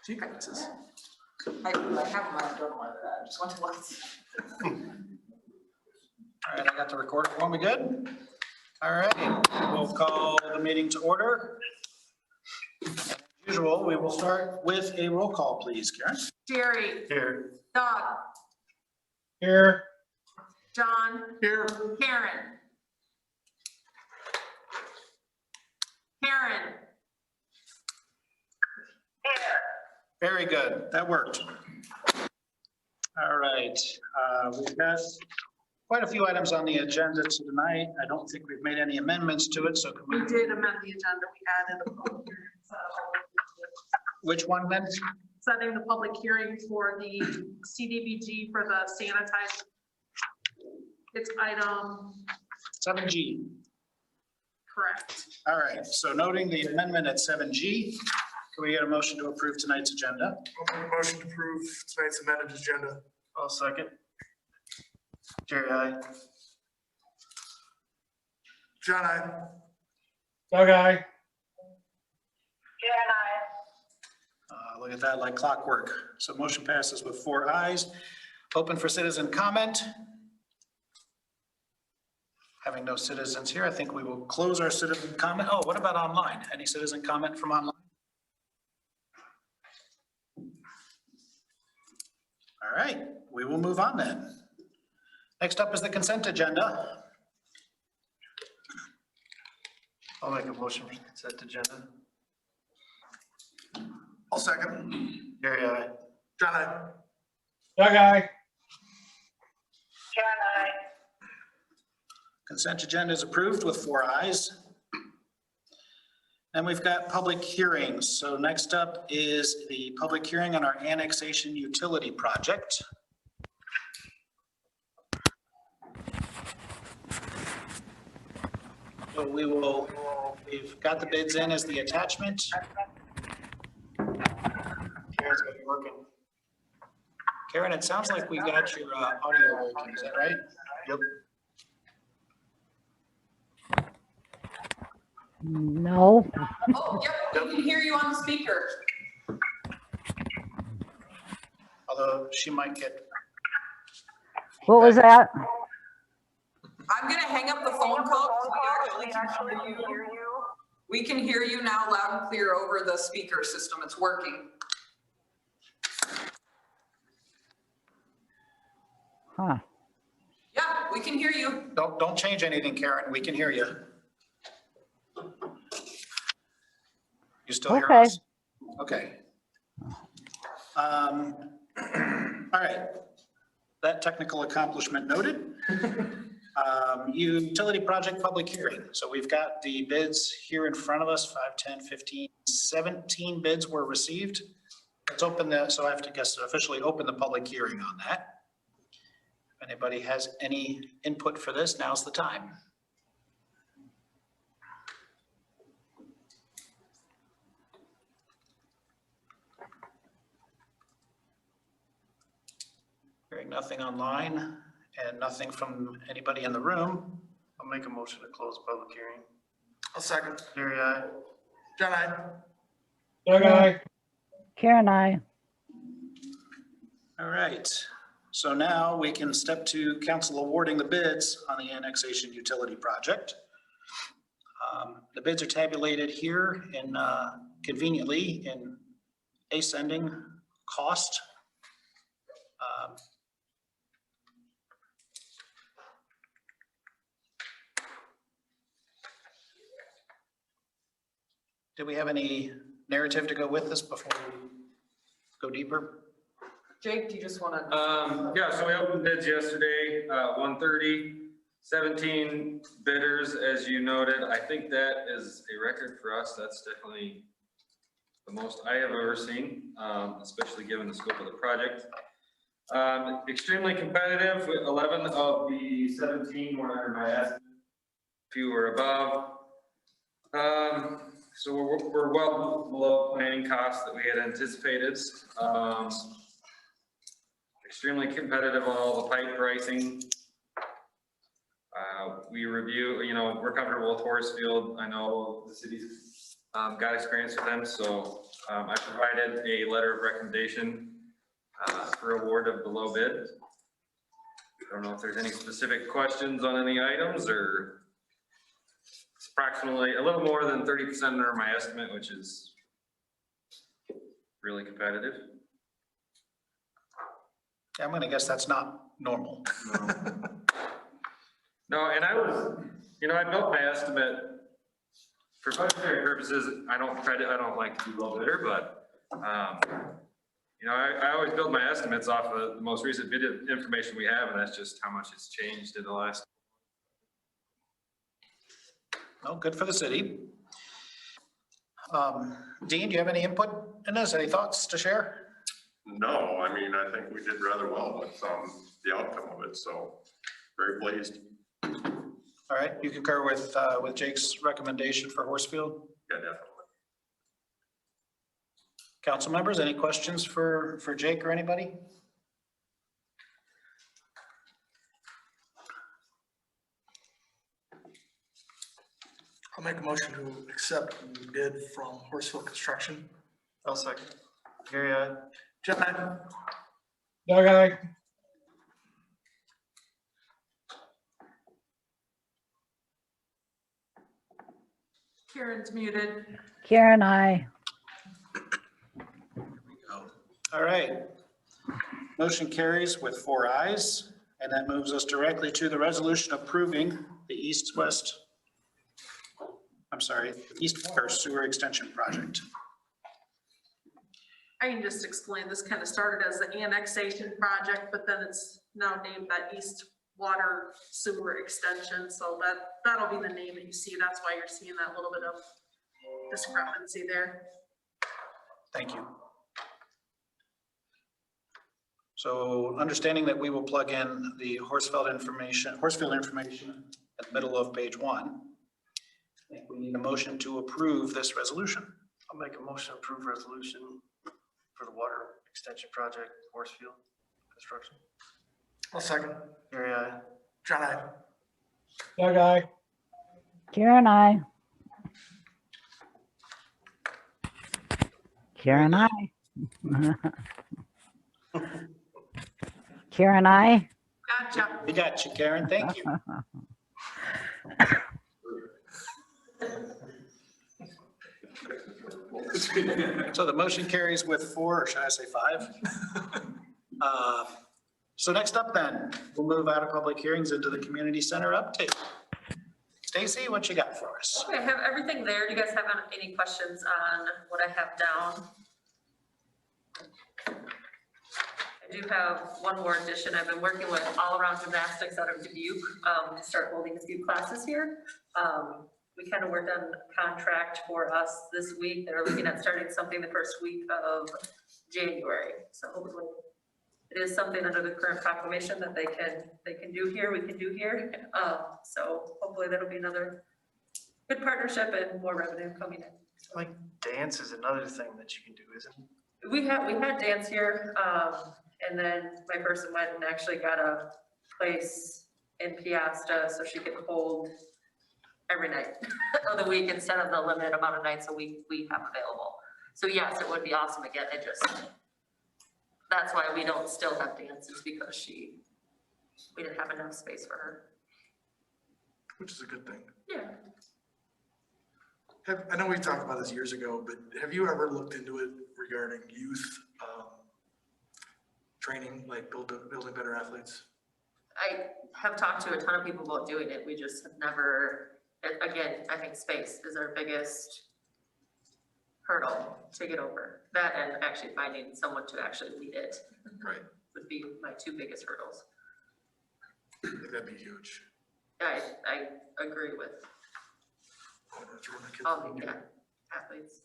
She fixes. I have them, I don't know why I just went to look. All right, I got the recorder for me. Good. All right, we'll call the meeting to order. As usual, we will start with a roll call, please. Karen? Jerry. Here. Doug. Here. John. Here. Karen. Karen. Very good. That worked. All right. We've got quite a few items on the agenda tonight. I don't think we've made any amendments to it, so can We did amend the agenda. We added a public hearing. Which one then? Setting the public hearing for the CDBG for the sanitized. It's item. 7G. Correct. All right. So noting the amendment at 7G, can we get a motion to approve tonight's agenda? I'll make a motion to approve tonight's amended agenda. I'll second. Jerry, aye. John, aye. Doug, aye. Look at that, like clockwork. So motion passes with 4 ayes. Open for citizen comment. Having no citizens here, I think we will close our citizen comment. Oh, what about online? Any citizen comment from online? All right, we will move on then. Next up is the consent agenda. I'll make a motion for consent agenda. I'll second. Jerry, aye. John, aye. Doug, aye. Consent agenda is approved with 4 ayes. And we've got public hearings. So next up is the public hearing on our annexation utility project. So we've got the bids in as the attachment. Karen's gonna be working. Karen, it sounds like we got your audio working, is that right? Yep. No. Oh, yep, we can hear you on the speaker. Although she might get. What was that? I'm gonna hang up the phone call. We actually can hear you. We can hear you now loud and clear over the speaker system. It's working. Huh. Yeah, we can hear you. Don't change anything, Karen. We can hear you. You still hear Okay. us? Okay. All right. That technical accomplishment noted. Utility project public hearing. So we've got the bids here in front of us, 5, 10, 15, 17 bids were received. Let's open that. So I have to guess officially open the public hearing on that. If anybody has any input for this, now's the time. Hearing nothing online and nothing from anybody in the room. I'll make a motion to close public hearing. I'll second. Jerry, aye. John, aye. Doug, aye. Karen, I. All right. So now we can step to council awarding the bids on the annexation utility project. The bids are tabulated here in conveniently in ascending cost. Do we have any narrative to go with this before we go deeper? Jake, do you just want to? Yeah, so we opened bids yesterday, 1:30, 17 bidders, as you noted. I think that is a record for us. That's definitely the most I have ever seen, especially given the scope of the project. Extremely competitive. 11 of the 17 were under my estimate. A few were above. So we're well below planning costs that we had anticipated. Extremely competitive on all the pipe pricing. We review, we're comfortable with Horsfield. I know the city's got experience with them, so I provided a letter of recommendation for award of the low bid. I don't know if there's any specific questions on any items, or it's approximately a little more than 30% under my estimate, which is really competitive. I'm gonna guess that's not normal. No, and I was, I built my estimate for budgetary purposes. I don't like to do low bidder, but, I always build my estimates off of the most recent bid information we have, and that's just how much it's changed in the last. Well, good for the city. Dean, do you have any input in this? Any thoughts to share? No, I mean, I think we did rather well with the outcome of it, so very pleased. All right, you concur with Jake's recommendation for Horsefield? Yeah, definitely. Council members, any questions for Jake or anybody? I'll make a motion to accept the bid from Horseville Construction. I'll second. Gary, aye. John, I. Doug, aye. Karen's muted. Karen, I. All right. Motion carries with 4 ayes, and that moves us directly to the resolution approving the East Water Sewer Extension Project. I can just explain, this kind of started as the annexation project, but then it's now named that East Water Sewer Extension, so that'll be the name that you see, that's why you're seeing that little bit of discrepancy there. Thank you. So understanding that we will plug in the Horsfield information at the middle of page 1, I think we need a motion to approve this resolution. I'll make a motion to approve resolution for the water extension project, Horsefield Construction. I'll second. Gary, aye. John, I. Doug, aye. Karen, I. Karen, I. Karen, I. Gotcha. We got you, Karen. Thank you. So the motion carries with 4, or should I say 5? So next up then, we'll move out of public hearings into the community center update. Stacy, what you got for us? Okay, I have everything there. Do you guys have any questions on what I have down? I do have one more addition. I've been working with All Around Gymnastics out of Dubuque to start holding a few classes here. We kind of worked on a contract for us this week. They're looking at starting something the first week of January. So hopefully it is something under the current proclamation that they can do here, we can do here. So hopefully that'll be another good partnership and more revenue coming in. Like dance is another thing that you can do, isn't it? We had dance here, and then my person went and actually got a place in Peosta so she could hold every night of the week instead of the limited amount of nights a week we have available. So yes, it would be awesome again. That's why we don't still have dances, because we didn't have enough space for her. Which is a good thing. Yeah. I know we talked about this years ago, but have you ever looked into it regarding youth training, like building better athletes? I have talked to a ton of people about doing it. We just have never, again, I think space is our biggest hurdle to get over. That and actually finding someone to actually lead it Right. would be my 2 biggest hurdles. I think that'd be huge. I agree with That's what the kids all would the do. athletes.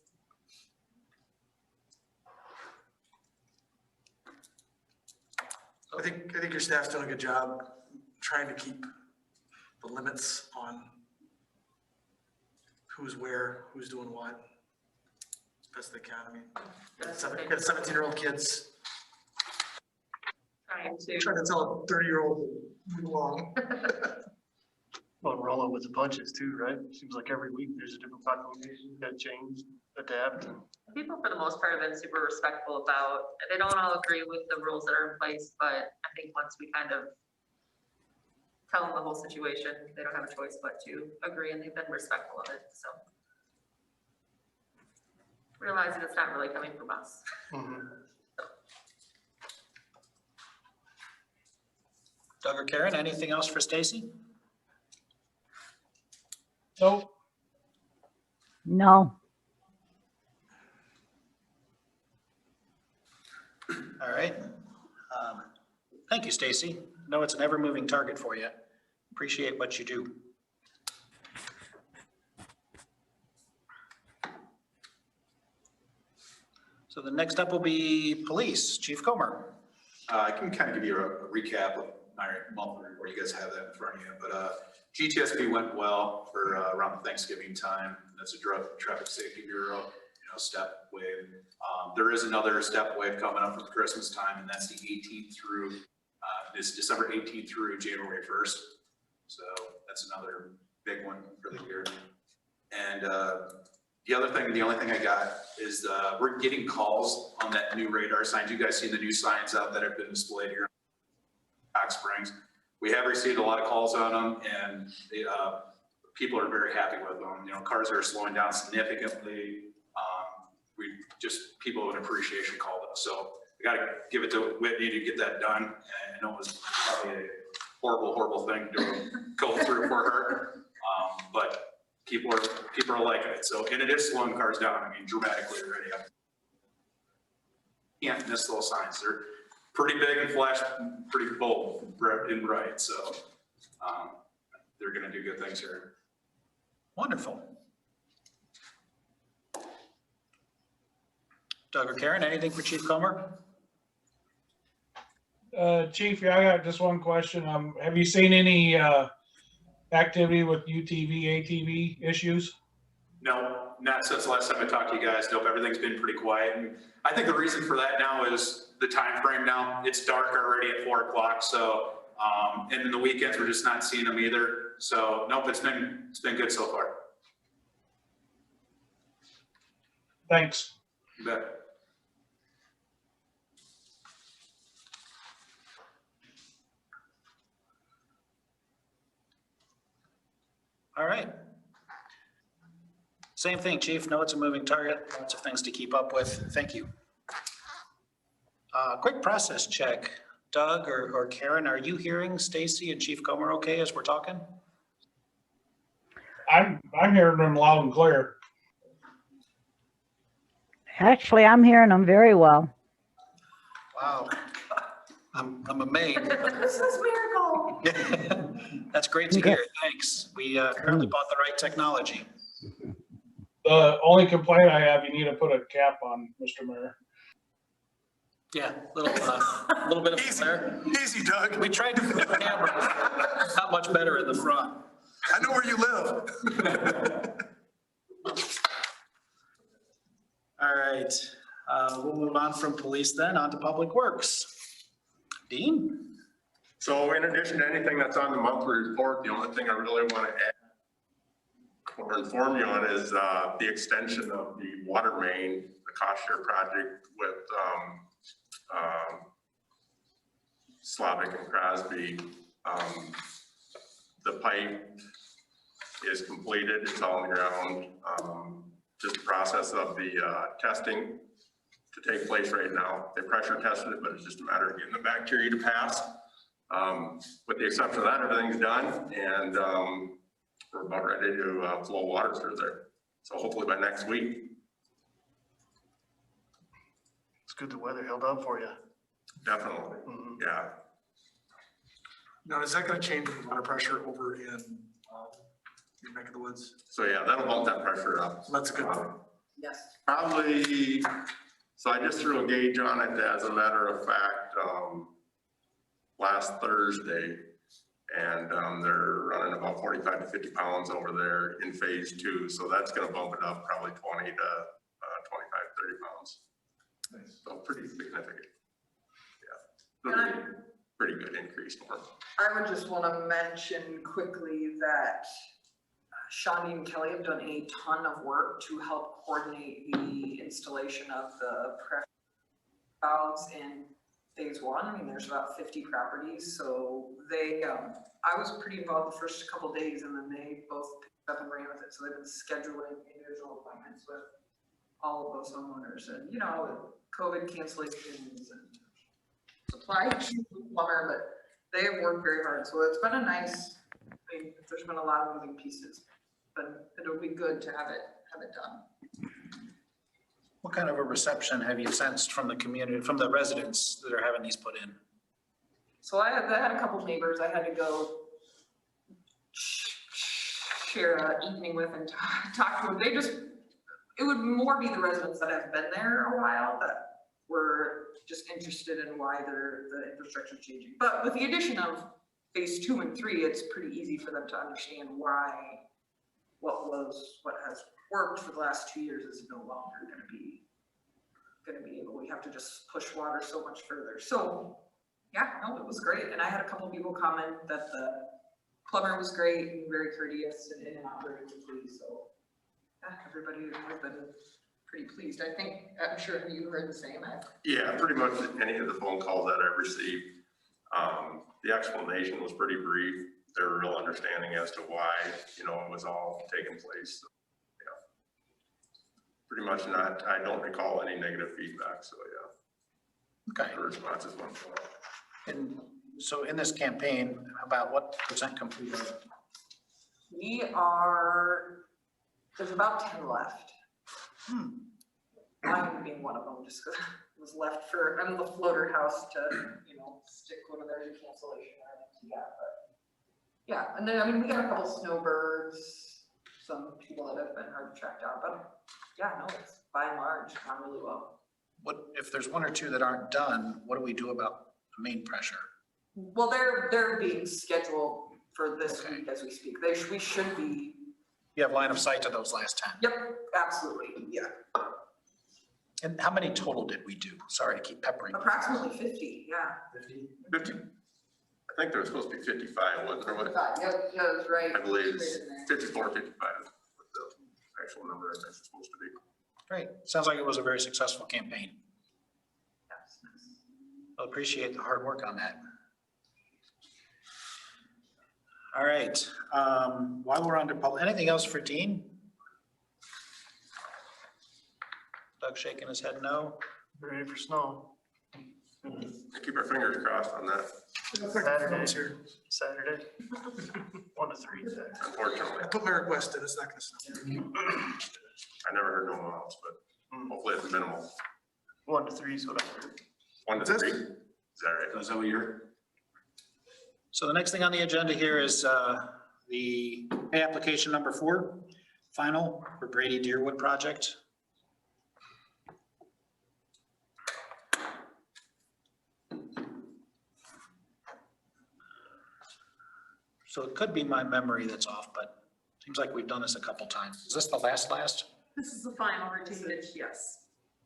I think your staff's doing a good job trying to keep the limits on who's where, who's doing what. Best they can. I mean, we got 17-year-old kids Trying to, trying to tell a 30-year-old to move along. Well, rolling with the punches too, right? Seems like every week there's a different proclamation, you gotta change, adapt, and People for the most part have been super respectful about, they don't all agree with the rules that are in place, but I think once we kind of tell them the whole situation, they don't have a choice but to agree, and they've been respectful of it, so. Realizing it's not really coming from us. Doug or Karen, anything else for Stacy? Nope. No. All right. Thank you, Stacy. Know it's an ever-moving target for you. Appreciate what you do. So the next up will be police, Chief Comer. I can kind of give you a recap of my monthly report. You guys have that in front of you, but GTSB went well for around Thanksgiving time. That's a Traffic Safety Bureau, step wave. There is another step wave coming up for Christmas time, and that's the 18th through this December 18th through January 1st. So that's another big one for the year. And the only thing I got is we're getting calls on that new radar signs. You guys see the new signs out that have been displayed here in Hot Springs. We have received a lot of calls on them, and people are very happy with them. Cars are slowing down significantly. People with appreciation called us. So we got to give it to Whitney to get that done. And I know it was probably a horrible, horrible thing to go through for her. But people are liking it. So, and it is slowing cars down. I mean, dramatically already. Can't miss those signs. They're pretty big and flash, pretty bold and bright. So they're going to do good things here. Wonderful. Doug or Karen, anything for Chief Comer? Chief, I got just one question. Have you seen any activity with UTV, ATV issues? No, not since the last time I talked to you guys. Nope, everything's been pretty quiet. And I think the reason for that now is the time frame now. It's dark already at 4 o'clock. So, and then the weekends we're just not seeing them either. So, nope, it's been good so far. Thanks. You bet. All right. Same thing, Chief. Know it's a moving target. Lots of things to keep up with. Thank you. Quick process check. Doug or Karen, are you hearing Stacy and Chief Comer okay as we're talking? I'm hearing them loud and clear. Actually, I'm hearing them very well. Wow. I'm amazed. This is miracle. That's great to hear. Thanks. We apparently bought the right technology. The only complaint I have, you need to put a cap on, Mr. Mayor. Yeah, little bit of flare. Easy, Doug. We tried to put the camera, not much better in the front. I know where you live. All right, we'll move on from police then, on to public works. Dean? So in addition to anything that's on the monthly report, the only thing I really want to add or inform you on is the extension of the water main, the cost share project with Slavic and Crosby. The pipe is completed, it's all on the ground. Just the process of the testing to take place right now. They pressure tested it, but it's just a matter of getting the bacteria to pass. With the exception of that, everything's done, and we're about ready to flow water through there. So hopefully by next week. it's good the weather held up for you. Definitely, yeah. Now, is that gonna change the water pressure over in your neck of the woods? So yeah, that'll bump that pressure up. That's a good thing. Yes. Probably, so I just threw a gauge on it as a matter of fact, last Thursday. And they're running about 45 to 50 pounds over there in phase 2. So that's gonna bump it up probably 20 to 25, 30 pounds. So pretty significant. Yeah, it'll be pretty pretty good increase for them. I would just want to mention quickly that Shawnee and Kelly have done a ton of work to help coordinate the installation of the pressure valves in phase one. I mean, there's about 50 properties, so they, I was pretty involved the first couple days, and then they both picked up and ran with it. So they've been scheduling individual appointments with all of those homeowners, and you know, COVID cancellations and supply issues with plumber, but they have worked very hard. So it's been a nice, I mean, there's been a lot of moving pieces, but it'll be good to have it done. What kind of a reception have you sensed from the community, from the residents that are having these put in? So I had a couple neighbors I had to go share an evening with and talk to them. They just, it would more be the residents that have been there a while that were just interested in why the infrastructure is changing. But with the addition of phase 2 and 3, it's pretty easy for them to understand why what has worked for the last 2 years is no longer going to be able. We have to just push water so much further. So yeah, no, it was great. And I had a couple people comment that the plumber was great and very courteous and in and out very quickly. So yeah, everybody has been pretty pleased. I'm sure you heard the same. Yeah, pretty much any of the phone calls that I received, the explanation was pretty brief. There were real understanding as to why, you know, it was all taking place. So, yeah, pretty much not, I don't recall any negative feedback. So yeah, Okay. the responses went well. And so in this campaign, about what % complete are you? There's about 10 left. Mine being one of them, just because it was left for, I'm the floater house to, you know, stick when there's a cancellation or anything. Yeah, but yeah, and then, I mean, we got a couple snowbirds, some people that have been hard to track down, but yeah, no, it's by and large gone really well. What, if there's one or two that aren't done, what do we do about the main pressure? Well, they're being scheduled for this week as we speak. We should be. You have line of sight to those last 10? Yep, absolutely, yeah. And how many total did we do? Sorry to keep peppering. Approximately 50, yeah. 50. I think there was supposed to be 55, wasn't there? What? Yeah, that's right. I believe it's 54, 55 is what the actual number is supposed to be. Great. Sounds like it was a very successful campaign. I appreciate the hard work on that. All right. While we're on to public, anything else for Dean? Doug shaking his head no. Ready for snow. Keep our fingers crossed on that. Saturday. 1 to 3. Unfortunately, I put my request in, it's not gonna snow. I never heard no one else, but hopefully it's minimal. 1 to 3 is what I heard. 1 to 3. Is that right? Is that what you're? So the next thing on the agenda here is the pay application number 4, final for Brady Deerwood project. So it could be my memory that's off, but it seems like we've done this a couple times. Is this the last? This is the final retainage, yes.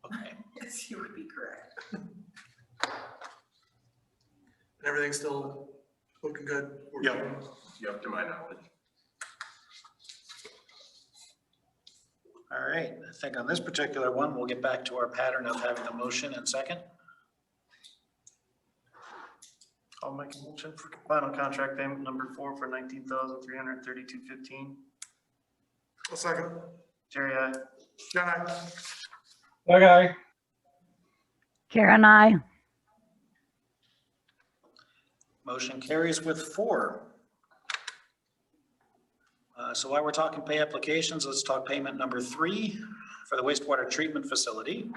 Okay. Yes, you would be correct. And everything's still looking good? Yep, to my knowledge. All right. I think on this particular one, we'll get back to our pattern of having a motion and second. I'll make a motion for final contract payment number 4 for $19,332.15. A second. Jerry, aye. John, aye. Okay. Karen, I. Motion carries with 4. So while we're talking pay applications, let's talk payment number 3 for the wastewater treatment facility.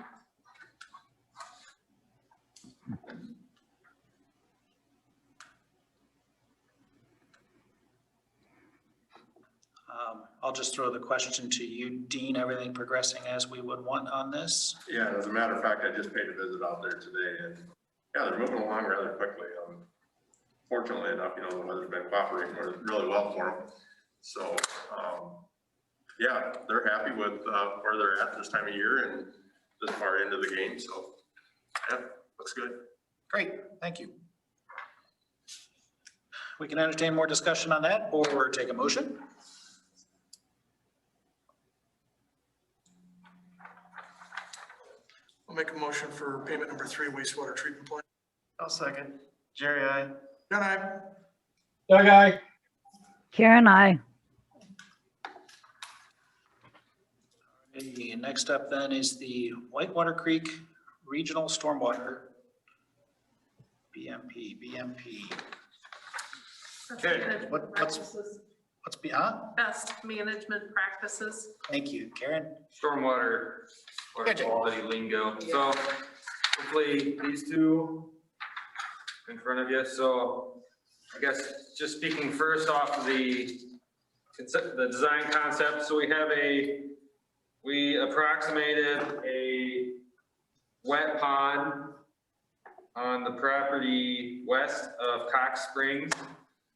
I'll just throw the question to you, Dean. Everything progressing as we would want on this? Yeah, as a matter of fact, I just paid a visit out there today, and yeah, they're moving along rather quickly. Fortunately enough, you know, the weather's been cooperating really well for them. So, yeah, they're happy with where they're at this time of year and this far into the game. So, yeah, looks good. Great, thank you. We can entertain more discussion on that or take a motion. I'll make a motion for payment number 3, wastewater treatment plant. I'll second. Jerry, I. John, I. Doug, aye. Karen, I. Okay, next up then is the Whitewater Creek Regional Stormwater. BMP. Okay, Management what's- practices. What's beyond? Best management practices. Thank you, Karen. stormwater, water Gotcha. quality lingo. So hopefully these two in front of you. So I guess just speaking first off of the design concept. So we approximated a wet pond on the property west of Cox Springs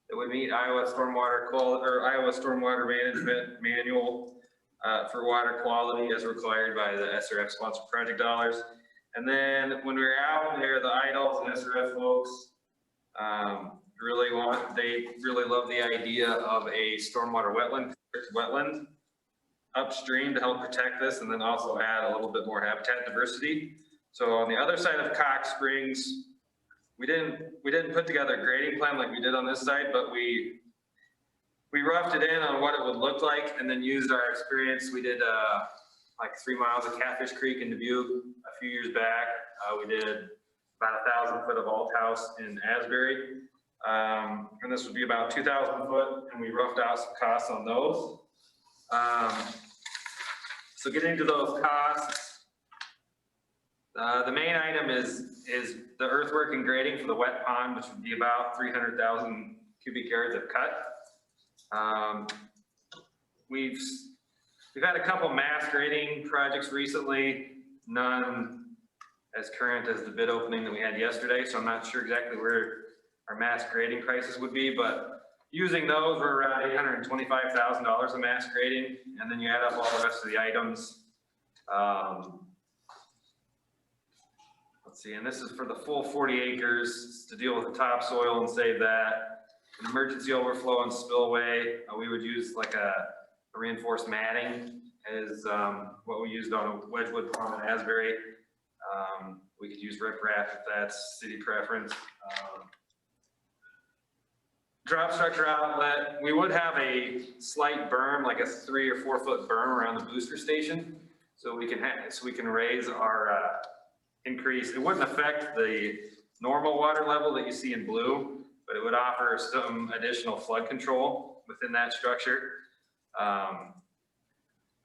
that would meet Iowa Stormwater Management Manual for water quality as required by the SRF sponsored project dollars. And then when we were out there, the IDOLs and SRF folks they really love the idea of a stormwater wetland upstream to help protect this and then also add a little bit more habitat diversity. So on the other side of Cox Springs, we didn't put together a grading plan like we did on this side, but we roughed it in on what it would look like and then used our experience. We did like 3 miles of Catfish Creek in Dubuque a few years back. We did about 1,000 foot of alt house in Asbury. And this would be about 2,000 foot, and we roughed out some costs on those. So getting to those costs, the main item is the earthwork and grading for the wet pond, which would be about 300,000 cubic yards of cut. We've had a couple mass grading projects recently, none as current as the bid opening that we had yesterday, so I'm not sure exactly where our mass grading prices would be, but using those, we're around $825,000 of mass grading, and then you add up all the rest of the items. Let's see, and this is for the full 40 acres to deal with the topsoil and save that. An emergency overflow and spillway, we would use like a reinforced matting is what we used on a Wedgewood farm in Asbury. We could use riprap if that's city preference. Drop structure outlet, we would have a slight berm, like a 3 or 4 foot berm around the booster station. So we can raise our increase. It wouldn't affect the normal water level that you see in blue, but it would offer some additional flood control within that structure.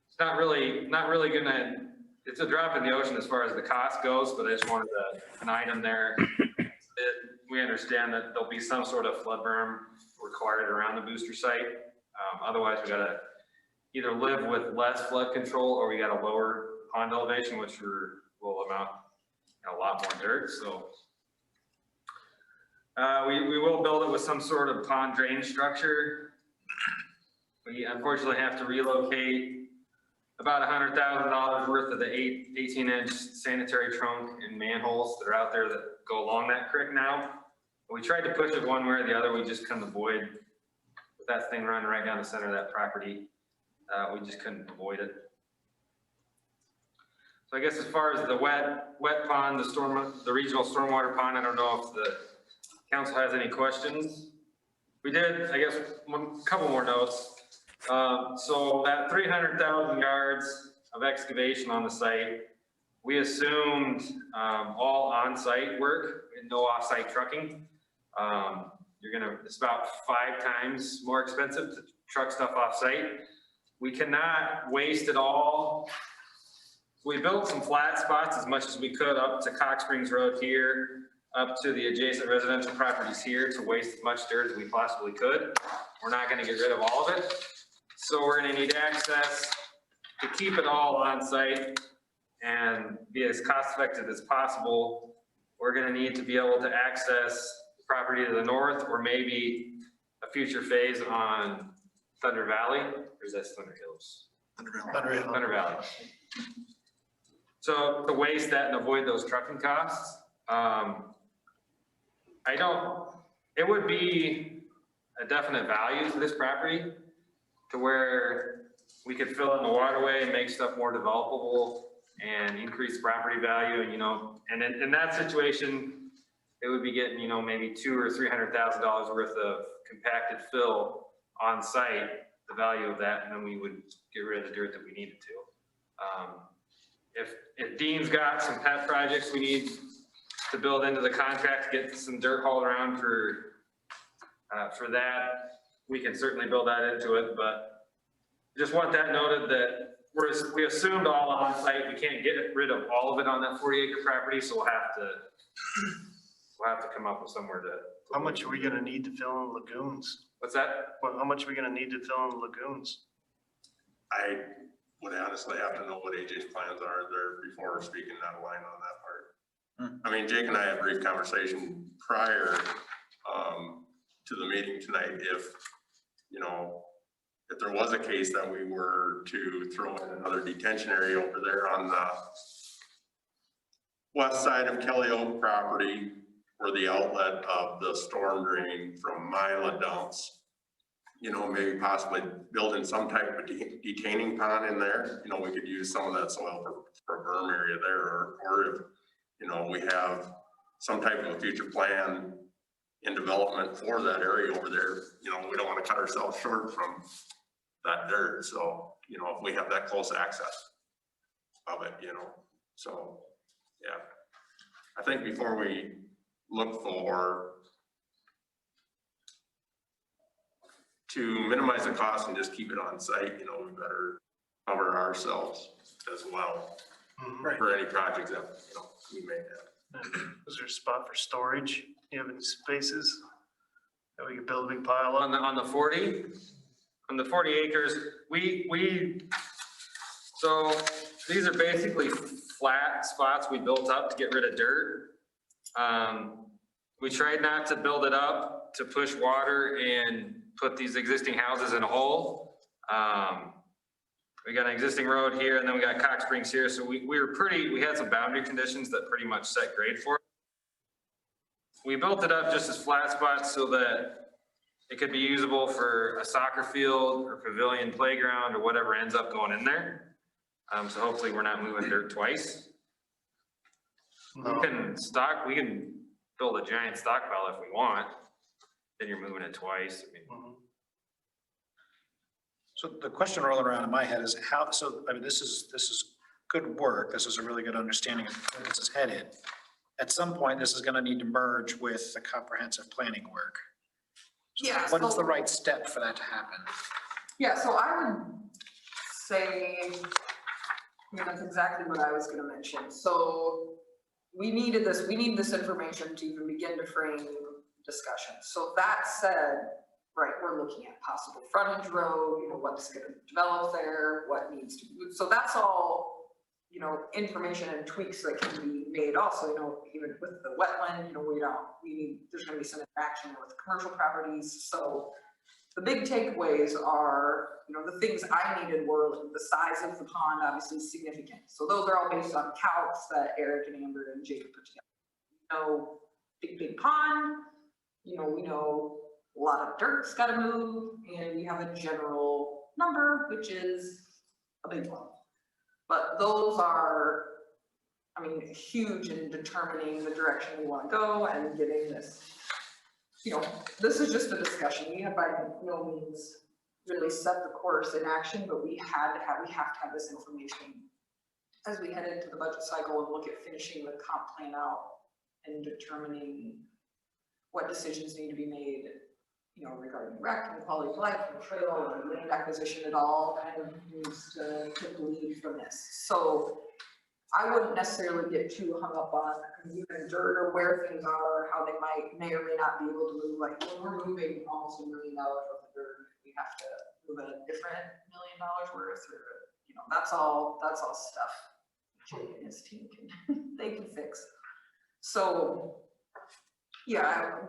It's not really gonna, it's a drop in the ocean as far as the cost goes, but I just wanted an item there. We understand that there'll be some sort of flood berm required around the booster site. Otherwise we gotta either live with less flood control or we gotta lower pond elevation, which will amount a lot more dirt. So we will build it with some sort of pond drain structure. We unfortunately have to relocate about $100,000 worth of the 18-inch sanitary trunk and manholes that are out there that go along that creek now. We tried to push it one way or the other. We just couldn't avoid with that thing running right down the center of that property. We just couldn't avoid it. So I guess as far as the wet pond, the regional stormwater pond, I don't know if the council has any questions. We did, I guess, a couple more notes. So that 300,000 yards of excavation on the site, we assumed all on-site work and no off-site trucking. It's about 5 times more expensive to truck stuff off-site. We cannot waste it all. We built some flat spots as much as we could up to Cox Springs Road here, up to the adjacent residential properties here to waste as much dirt as we possibly could. We're not gonna get rid of all of it. So we're gonna need access to keep it all on site and be as cost effective as possible. We're gonna need to be able to access the property to the north or maybe a future phase on Thunder Valley, or is that Thunder Hills? Thunder Valley. So to waste that and avoid those trucking costs, it would be a definite value to this property to where we could fill in the waterway and make stuff more developable and increase property value. And, you know, and in that situation, it would be getting, you know, maybe $200,000 or $300,000 worth of compacted fill on site, the value of that, and then we would get rid of the dirt that we needed to. If Dean's got some pet projects we need to build into the contract, to get some dirt hauled around for that, we can certainly build that into it, but just want that noted that we assumed all on site, we can't get rid of all of it on that 40-acre property, so we'll have to come up with somewhere to. How much are we gonna need to fill in lagoons? What's that? Well, how much are we gonna need to fill in lagoons? I would honestly have to know what AJ's plans are there before speaking that line on that part. I mean, Jake and I had a brief conversation prior to the meeting tonight. If, you know, if there was a case that we were to throw in another detention area over there on the west side of Kelly Oak property, or the outlet of the storm drain from Mila dumps, you know, maybe possibly building some type of detaining pond in there. You know, we could use some of that soil for a berm area there, or if, you know, we have some type of a future plan in development for that area over there, you know, we don't want to cut ourselves short from that dirt. So, you know, if we have that close access of it, you know, so, yeah. I think before we look for to minimize the cost and just keep it on site, you know, we better cover ourselves as well for any projects that, you know, we may have. Is there a spot for storage? You have any spaces that we could build a big pile on? On the 40 acres, so these are basically flat spots we built up to get rid of dirt. We tried not to build it up to push water and put these existing houses in a hole. We got an existing road here, and then we got Cox Springs here. So we had some boundary conditions that pretty much set grade for it. We built it up just as flat spots so that it could be usable for a soccer field or pavilion playground or whatever ends up going in there. So hopefully we're not moving dirt twice. We can build a giant stockpile if we want, then you're moving it twice. I mean, So the question rolling around in my head is how, so, I mean, this is good work. This is a really good understanding of where this is headed. At some point, this is gonna need to merge with the comprehensive planning work. So Yeah, what is so- the right step for that to happen? Yeah, so I would say, I mean, that's exactly what I was gonna mention. So we need this information to even begin to frame discussion. So that said, right, we're looking at possible frontage road, you know, what's gonna develop there, what needs to, so that's all, you know, information and tweaks that can be made also, you know, even with the wetland, you know, there's gonna be some interaction with commercial properties. So the big takeaways are, you know, the things I needed were the size of the pond, obviously significant. So those are all based on calcs that Eric and Amber and Jake put together. You know, big pond, you know, we know a lot of dirt's gotta move, and we have a general number, which is a big one. But those are, I mean, huge in determining the direction we wanna go and getting this, you know, this is just a discussion. We have by no means really set the course in action, but we have to have this information as we head into the budget cycle and look at finishing the comp plan out and determining what decisions need to be made, you know, regarding rec and quality of life and trail and land acquisition. It all kind of needs to bleed from this. So I wouldn't necessarily get too hung up on even dirt or where things are, how they may or may not be able to move. Like when we're moving almost $1 million worth of dirt, we have to move a different $1 million worth, or, you know, that's all stuff Jake and his team they can fix. So yeah,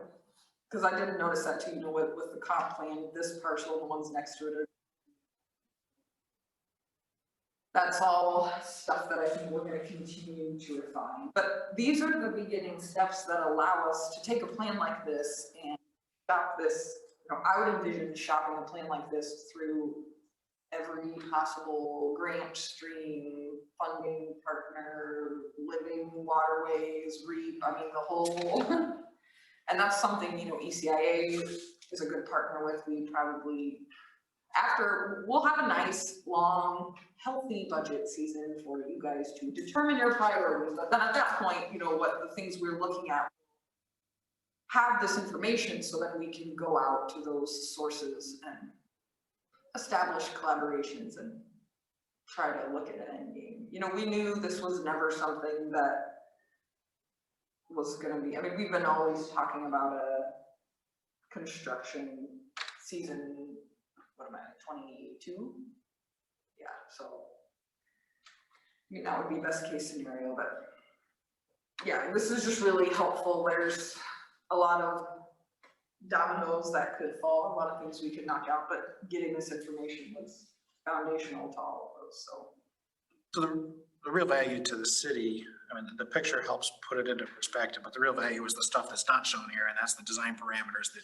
because I didn't notice that too, you know, with the comp plan, this parcel, the ones next to it are, that's all stuff that I think we're gonna continue to refine. But these are the beginning steps that allow us to take a plan like this and stop this you know, I would envision shopping a plan like this through every possible grant stream, funding partner, living waterways, REAP, I mean, the whole. And that's something, you know, ECIA is a good partner with. We probably, we'll have a nice, long, healthy budget season for you guys to determine your priorities. But then at that point, you know, what the things we're looking at, have this information so that we can go out to those sources and establish collaborations and try to look at an end game. You know, we knew this was never something that was gonna be, I mean, we've been always talking about a construction season, what am I, 22? Yeah, so, I mean, that would be best case scenario, but yeah, this is just really helpful. There's a lot of dominoes that could fall, a lot of things we could knock out, but getting this information was foundational to all of those, so. So the real value to the city, I mean, the picture helps put it into perspective, but the real value is the stuff that's not shown here, and that's the design parameters that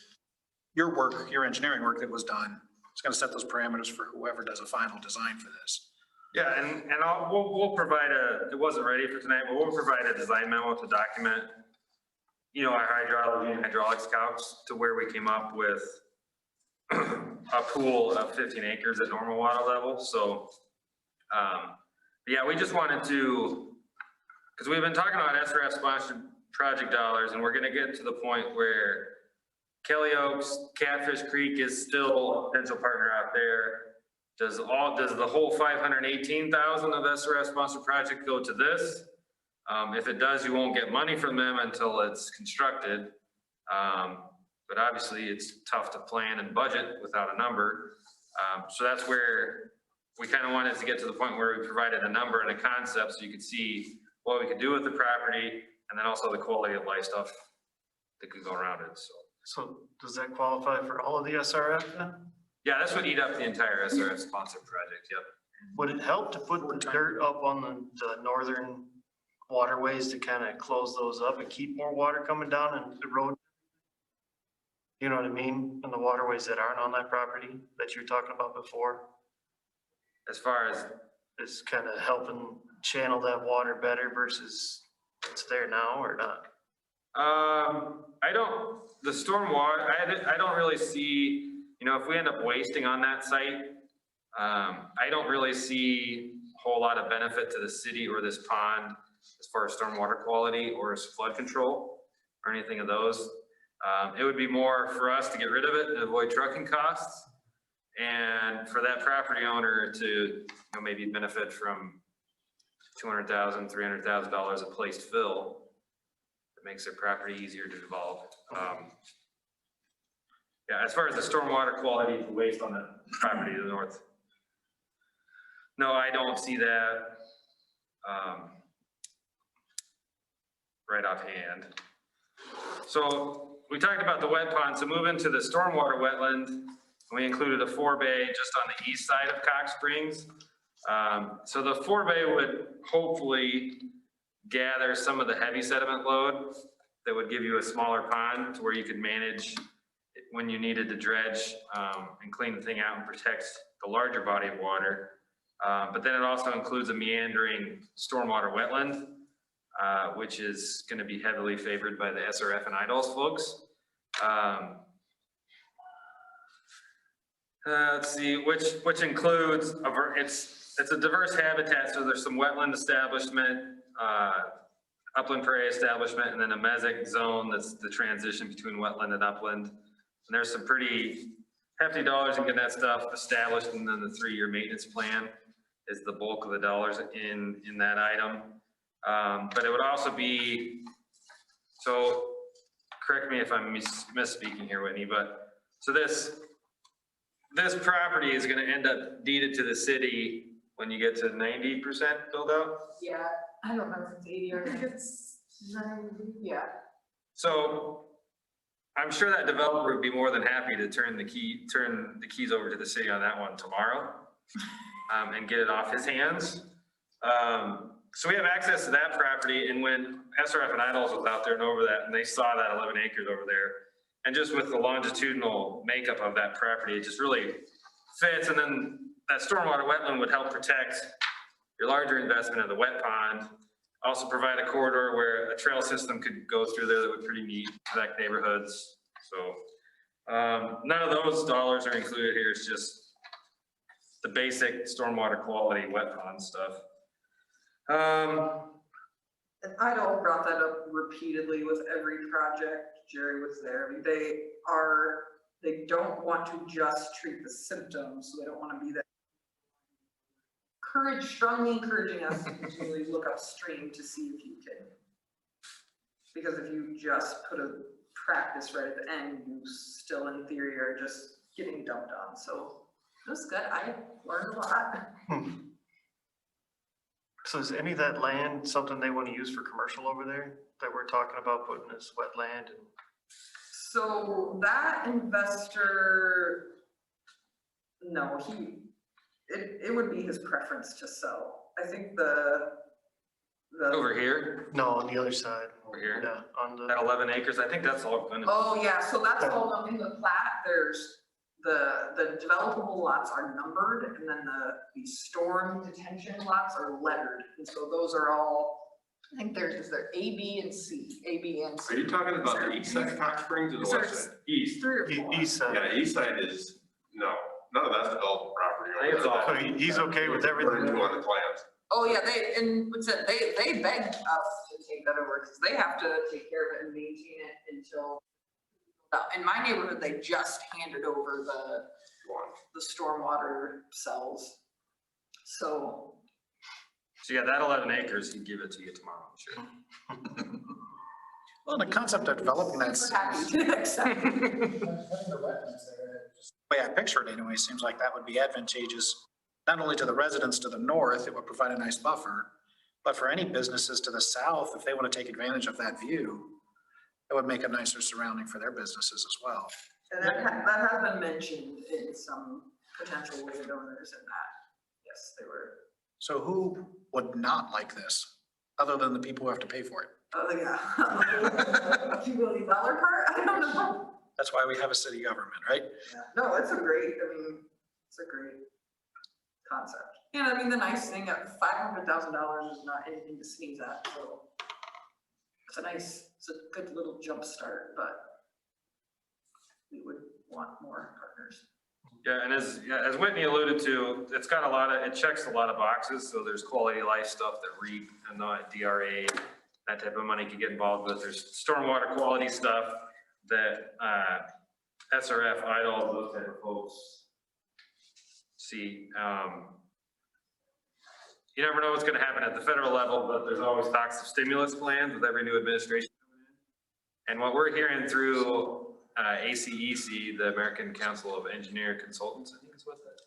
your work, your engineering work that was done. It's gonna set those parameters for whoever does a final design for this. Yeah, and we'll provide it wasn't ready for tonight, but we'll provide a design memo to document, you know, our hydrology and hydraulic scouts to where we came up with a pool of 15 acres at normal water level. So, yeah, we just wanted to, because we've been talking about SRF sponsored project dollars, and we're gonna get to the point where Kelly Oaks, Catfish Creek is still a potential partner out there. Does the whole 518,000 of SRF sponsored project go to this? If it does, you won't get money from them until it's constructed. But obviously it's tough to plan and budget without a number. So that's where we kind of wanted to get to the point where we provided a number and a concept so you could see what we could do with the property and then also the quality of life stuff that could go around it, so. So does that qualify for all of the SRF then? Yeah, this would eat up the entire SRF sponsored project, yep. Would it help to put the dirt up on the northern waterways to kind of close those up and keep more water coming down and the road? You know what I mean? And the waterways that aren't on that property that you were talking about before, As far as, is kind of helping channel that water better versus it's there now or not? the stormwater, I don't really see, you know, if we end up wasting on that site, I don't really see a whole lot of benefit to the city or this pond as far as stormwater quality or as flood control or anything of those. It would be more for us to get rid of it and avoid trucking costs, and for that property owner to, you know, maybe benefit from $200,000, $300,000 of placed fill that makes their property easier to develop. Yeah, as far as the stormwater quality waste on the property to the north, no, I don't see that right offhand. So we talked about the wet pond, so move into the stormwater wetland. We included a 4-bay just on the east side of Cox Springs. So the 4-bay would hopefully gather some of the heavy sediment load that would give you a smaller pond to where you could manage when you needed to dredge and clean the thing out and protect the larger body of water. But then it also includes a meandering stormwater wetland, which is going to be heavily favored by the SRF and IDOLS folks. Let's see, which includes, it's a diverse habitat, so there's some wetland establishment, upland prairie establishment, and then a mesic zone that's the transition between wetland and upland. And there's some pretty hefty dollars in getting that stuff established, and then the 3-year maintenance plan is the bulk of the dollars in that item. But it would also be, so correct me if I'm misspeaking here, Whitney, but so this property is gonna end up deeded to the city when you get to 90% build out? Yeah, I don't know if it's 80 or. I think it's 90. Yeah. So I'm sure that developer would be more than happy to turn the keys over to the city on that one tomorrow and get it off his hands. So we have access to that property, and when SRF and IDOLS was out there and over that, and they saw that 11 acres over there, And just with the longitudinal makeup of that property, it just really fits. And then that stormwater wetland would help protect your larger investment of the wet pond. Also provide a corridor where a trail system could go through there that would pretty neat, connect neighborhoods. So none of those dollars are included here. It's just the basic stormwater quality wet pond stuff. And Idaho brought that up repeatedly with every project. Jerry was there. They don't want to just treat the symptoms, so they don't want to be that. Strongly encouraging us to continually look upstream to see if you can. Because if you just put a practice right at the end, you still in theory are just getting dumped on. So it was good. I learned a lot. So is any of that land something they want to use for commercial over there that we're talking about putting as wetland? And So that investor, no, it would be his preference to sell. I think the. Over here, no, on the other side. over here, Yeah, on the. that 11 acres, I think that's all gonna. Oh, yeah, so that's all up in the plat. There's the developable lots are numbered, and then the storm detention lots are lettered. And so those are all, I think is there A, B, and C, A, B, and C. Are you talking about the east side of Hot Springs or the west side? East. 3 or 4. East side. Yeah, east side is, no, none of that's developable property. I think it's all- So he's okay with everything. According to on the plans. Oh, yeah, they begged us to take that over, because they have to take care of it and maintain it until, in my neighborhood, they just handed over the stormwater cells. So, yeah, that 11 acres, he'd give it to you tomorrow, I'm sure. Well, the concept of developing that, super happy to accept. the way I picture it anyway, seems like that would be advantageous, not only to the residents to the north, it would provide a nice buffer, but for any businesses to the south, if they want to take advantage of that view, it would make a nicer surrounding for their businesses as well. And that has been mentioned in some potential landowners in that. Yes, they were. So who would not like this, other than the people who have to pay for it? Oh, yeah. $2 billion part? I don't know. That's why we have a city government, right? Yeah. No, it's a great concept. And I mean, the nice thing, $500,000 is not anything to sneeze at, so it's a good little jump start, but we would want more partners. Yeah, and as Whitney alluded to, it checks a lot of boxes, so there's quality of life stuff that REAP and the DRA, that type of money can get involved with. There's stormwater quality stuff that SRF, IDOL, those type of folks see. You never know what's gonna happen at the federal level, but there's always talks of stimulus plans with every new administration. And what we're hearing through ACEC, the American Council of Engineer Consultants, I think is what that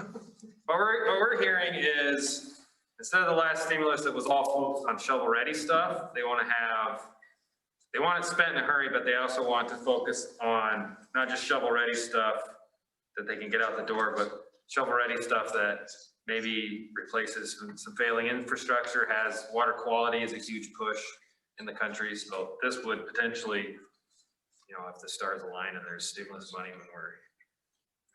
is. What we're hearing is, instead of the last stimulus that was all focused on shovel-ready stuff, they want it spent in a hurry, but they also want to focus on not just shovel-ready stuff that they can get out the door, but shovel-ready stuff that maybe replaces some failing infrastructure, has water quality is a huge push in the country. So this would potentially, if the stars align and there's stimulus money when we're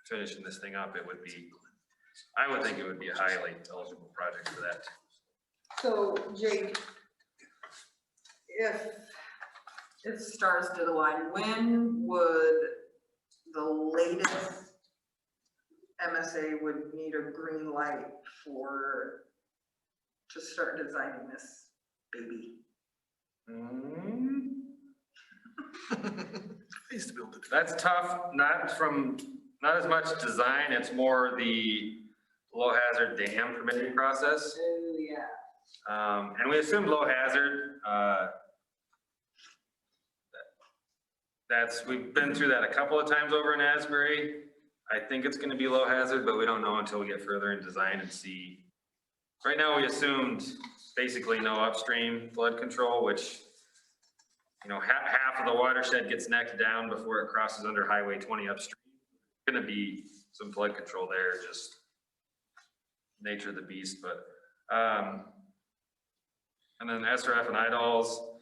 finishing this thing up, I would think it would be a highly eligible project for that. So Jake, if stars did align, when would the latest MSA would need a green light to start designing this baby? That's tough, not as much design, it's more the low hazard dam permitting process. Oh, yeah. And we assumed low hazard. We've been through that a couple of times over in Asbury. I think it's gonna be low hazard, but we don't know until we get further in design and see. Right now, we assumed basically no upstream flood control, which, half of the watershed gets necked down before it crosses under Highway 20 upstream. Gonna be some flood control there, just nature of the beast, but, and then SRF and IDOLs.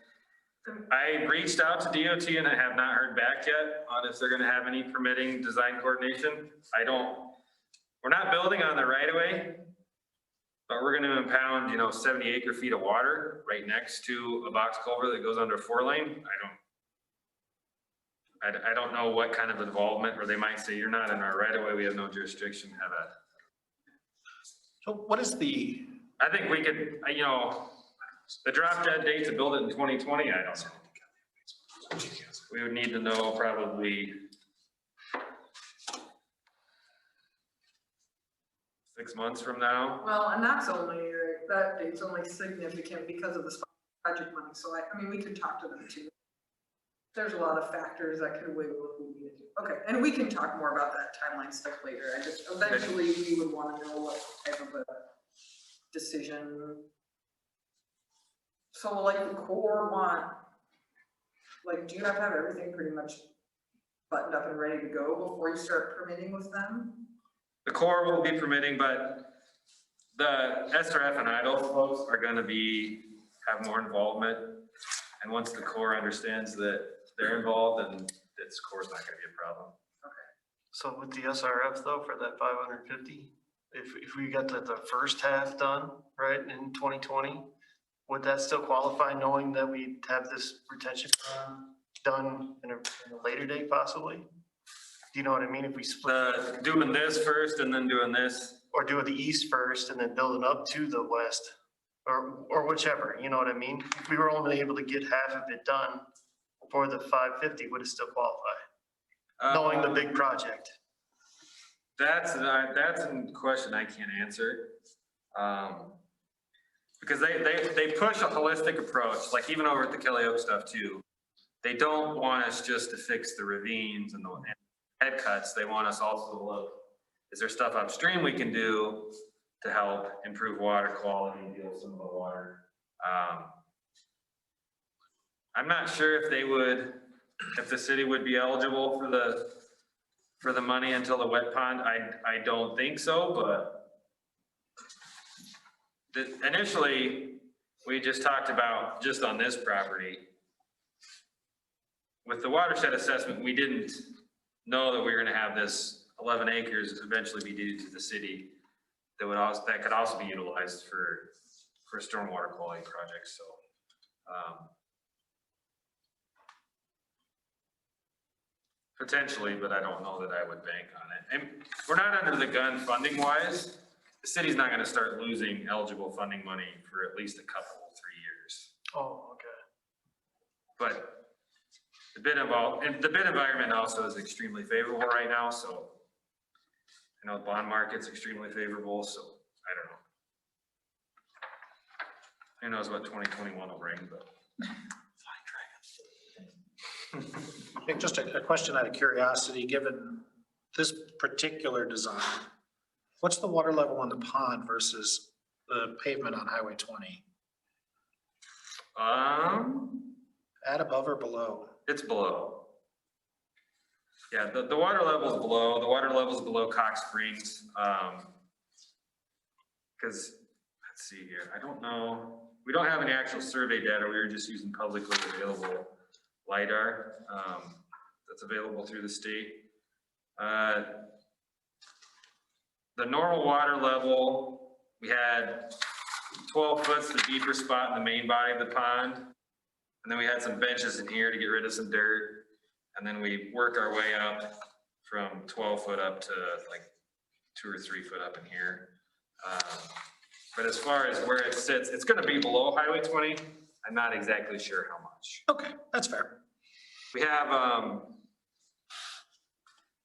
I reached out to DOT and I have not heard back yet on if they're gonna have any permitting design coordination. We're not building on the right of way, but we're gonna impound, 70 acre feet of water right next to a box culvert that goes under a 4-lane. I don't know what kind of involvement, or they might say, you're not in our right of way, we have no jurisdiction to have that. So what is the, I think we could, the drop dead date to build it in 2020, I don't know. We would need to know probably 6 months from now. Well, and that's only, that date's only significant because of the project money, so I mean, we could talk to them too. There's a lot of factors that could weigh what we need to do. Okay, and we can talk more about that timeline stuff later. I just, eventually we would wanna know what type of a decision. So like the core want, like, do you have to have everything pretty much buttoned up and ready to go before you start permitting with them? The Corps will be permitting, but the SRF and IDLE folks are gonna have more involvement. And once the Corps understands that they're involved, then this Corps is not gonna be a problem. So with the SRF though, for that 550, if we got the first half done, right, in 2020, would that still qualify, knowing that we have this retention pond done in a later date possibly? Do you know what I mean? If we split, Doing this first and then doing this. or doing the east first and then building up to the west, or whichever, you know what I mean? If we were only able to get half of it done for the 550, would it still qualify? Knowing the big project. That's a question I can't answer. Because they push a holistic approach, like even over at the Kelly Oak stuff too. They don't want us just to fix the ravines and the head cuts. They want us also to look, is there stuff upstream we can do to help improve water quality and deal with some of the water? I'm not sure if the city would be eligible for the money until the wet pond. I don't think so, but initially, we just talked about just on this property. With the watershed assessment, we didn't know that we were gonna have this 11 acres eventually be deeded to the city that could also be utilized for stormwater quality projects, so. Potentially, but I don't know that I would bank on it. And we're not under the gun funding wise. The city's not gonna start losing eligible funding money for at least a couple, 3 years. Oh, okay. But the bid environment also is extremely favorable right now, so I know the bond market's extremely favorable, so I don't know. Who knows what 2021 will bring, but. okay, just a question out of curiosity, given this particular design, what's the water level on the pond versus the pavement on Highway 20? At, above, or below? It's below. Yeah, the water level's below. The water level's below Cox Springs. Because, let's see here, I don't know. We don't have any actual survey data. We were just using publicly available LiDAR that's available through the state. The normal water level, we had 12 foot's the deeper spot in the main body of the pond. And then we had some benches in here to get rid of some dirt. And then we worked our way up from 12 foot up to like 2 or 3 foot up in here. But as far as where it sits, it's gonna be below Highway 20. I'm not exactly sure how much. Okay, that's fair. We have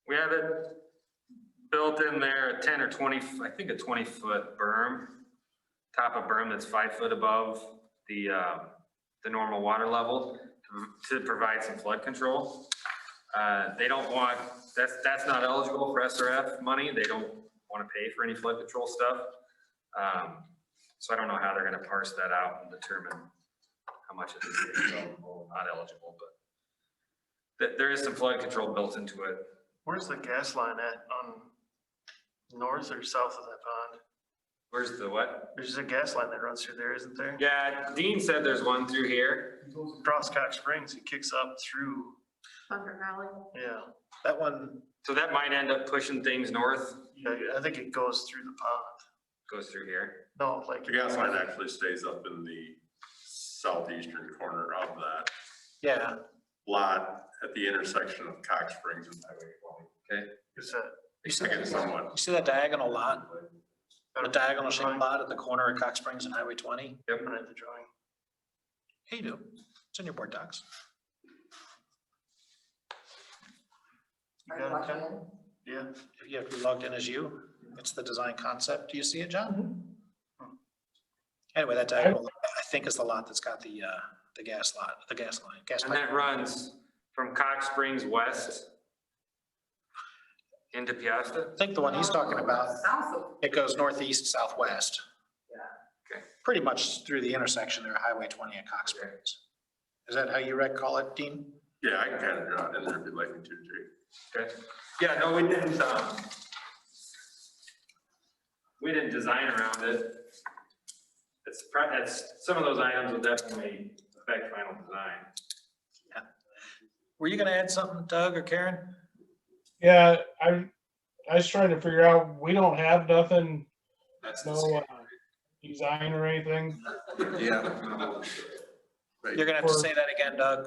it built in there, a 10 or 20, I think a 20-foot berm, top of berm that's 5 foot above the normal water level to provide some flood control. They don't want, that's not eligible for SRF money. They don't want to pay for any flood control stuff. So I don't know how they're going to parse that out and determine how much it is eligible, not eligible, but there is some flood control built into it. Where's the gas line at, on north or south of that pond? Where's the what? There's a gas line that runs through there, isn't there? Yeah, Dean said there's one through here. It goes across Cox Springs, it kicks up through, Thunder Valley. yeah. That one, So that might end up pushing things north, Yeah, I think it goes through the pond. goes through here. No, like. The gas line actually stays up in the southeastern corner of that yeah, lot at the intersection of Cox Springs and Highway 20. Is that, you see I get it that, somewhat. you see that diagonal lot? The diagonal shaped lot at the corner of Cox Springs and Highway 20? Yep. I read the drawing. Hey, you do. It's in your board docs. You Are you got it, watching Ken? it? Yeah. If you have to be logged in as you, it's the design concept. Do you see it, John? Anyway, that diagonal, I think is the lot that's got the gas lot, the gas line, gas And pipe. that runs from Cox Springs west into Peosta. I think the one he's talking about, South of, it goes northeast, southwest. yeah. Okay. Pretty much through the intersection there, Highway 20 at Cox Springs. Is that how you call it, Dean? Yeah, I can kind of draw it in there if you'd like me to, Jake. Okay. Yeah, no, we didn't design around it. It's, some of those items will definitely affect final design. Were you gonna add something, Doug or Karen? Yeah, I was trying to figure out, we don't have nothing, That's the no design or anything. Yeah. You're gonna have to say that again, Doug.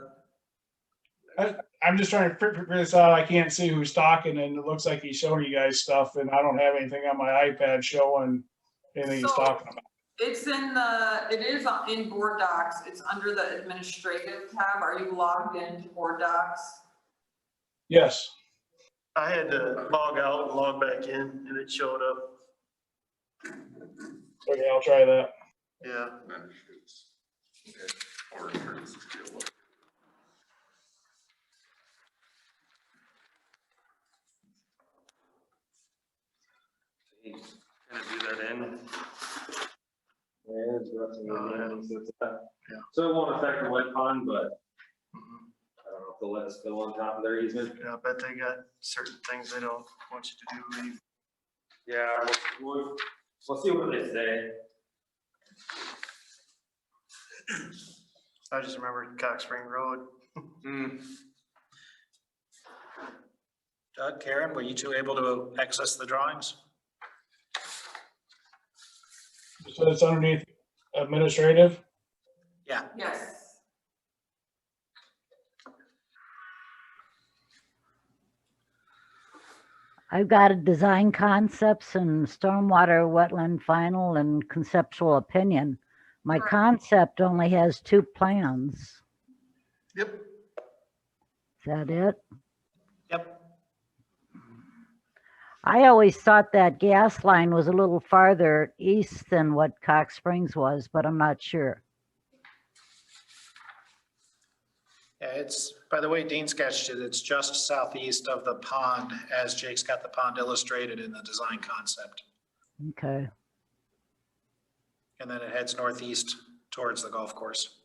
I'm just trying to figure this out. I can't see who's talking and it looks like he's showing you guys stuff and I don't have anything on my iPad showing anything he's So- talking about. It's it is in board docs. It's under the administrative tab. Are you logged into board docs? Yes. I had to log out and log back in and it showed up. Okay, I'll try that. Yeah. Or insurance deal. Gonna do that in. So it won't affect the wet pond, but Mhm. I don't know if they'll let us go on top of their easement. Yeah, I bet they got certain things they don't want you to do, maybe. Yeah, we'll see what they say. I just remember Cox Spring Road. Hmm. Doug, Karen, were you two able to access the drawings? So it's underneath administrative? Yeah, Yes. I've got a design concepts and stormwater wetland final and conceptual opinion. My Correct. concept only has 2 plans. Yep. Is that it? yep. I always thought that gas line was a little farther east than what Cox Springs was, but I'm not sure. Yeah, it's, by the way, Dean sketched it, it's just southeast of the pond as Jake's got the pond illustrated in the design concept. Okay. And then it heads northeast towards the golf course.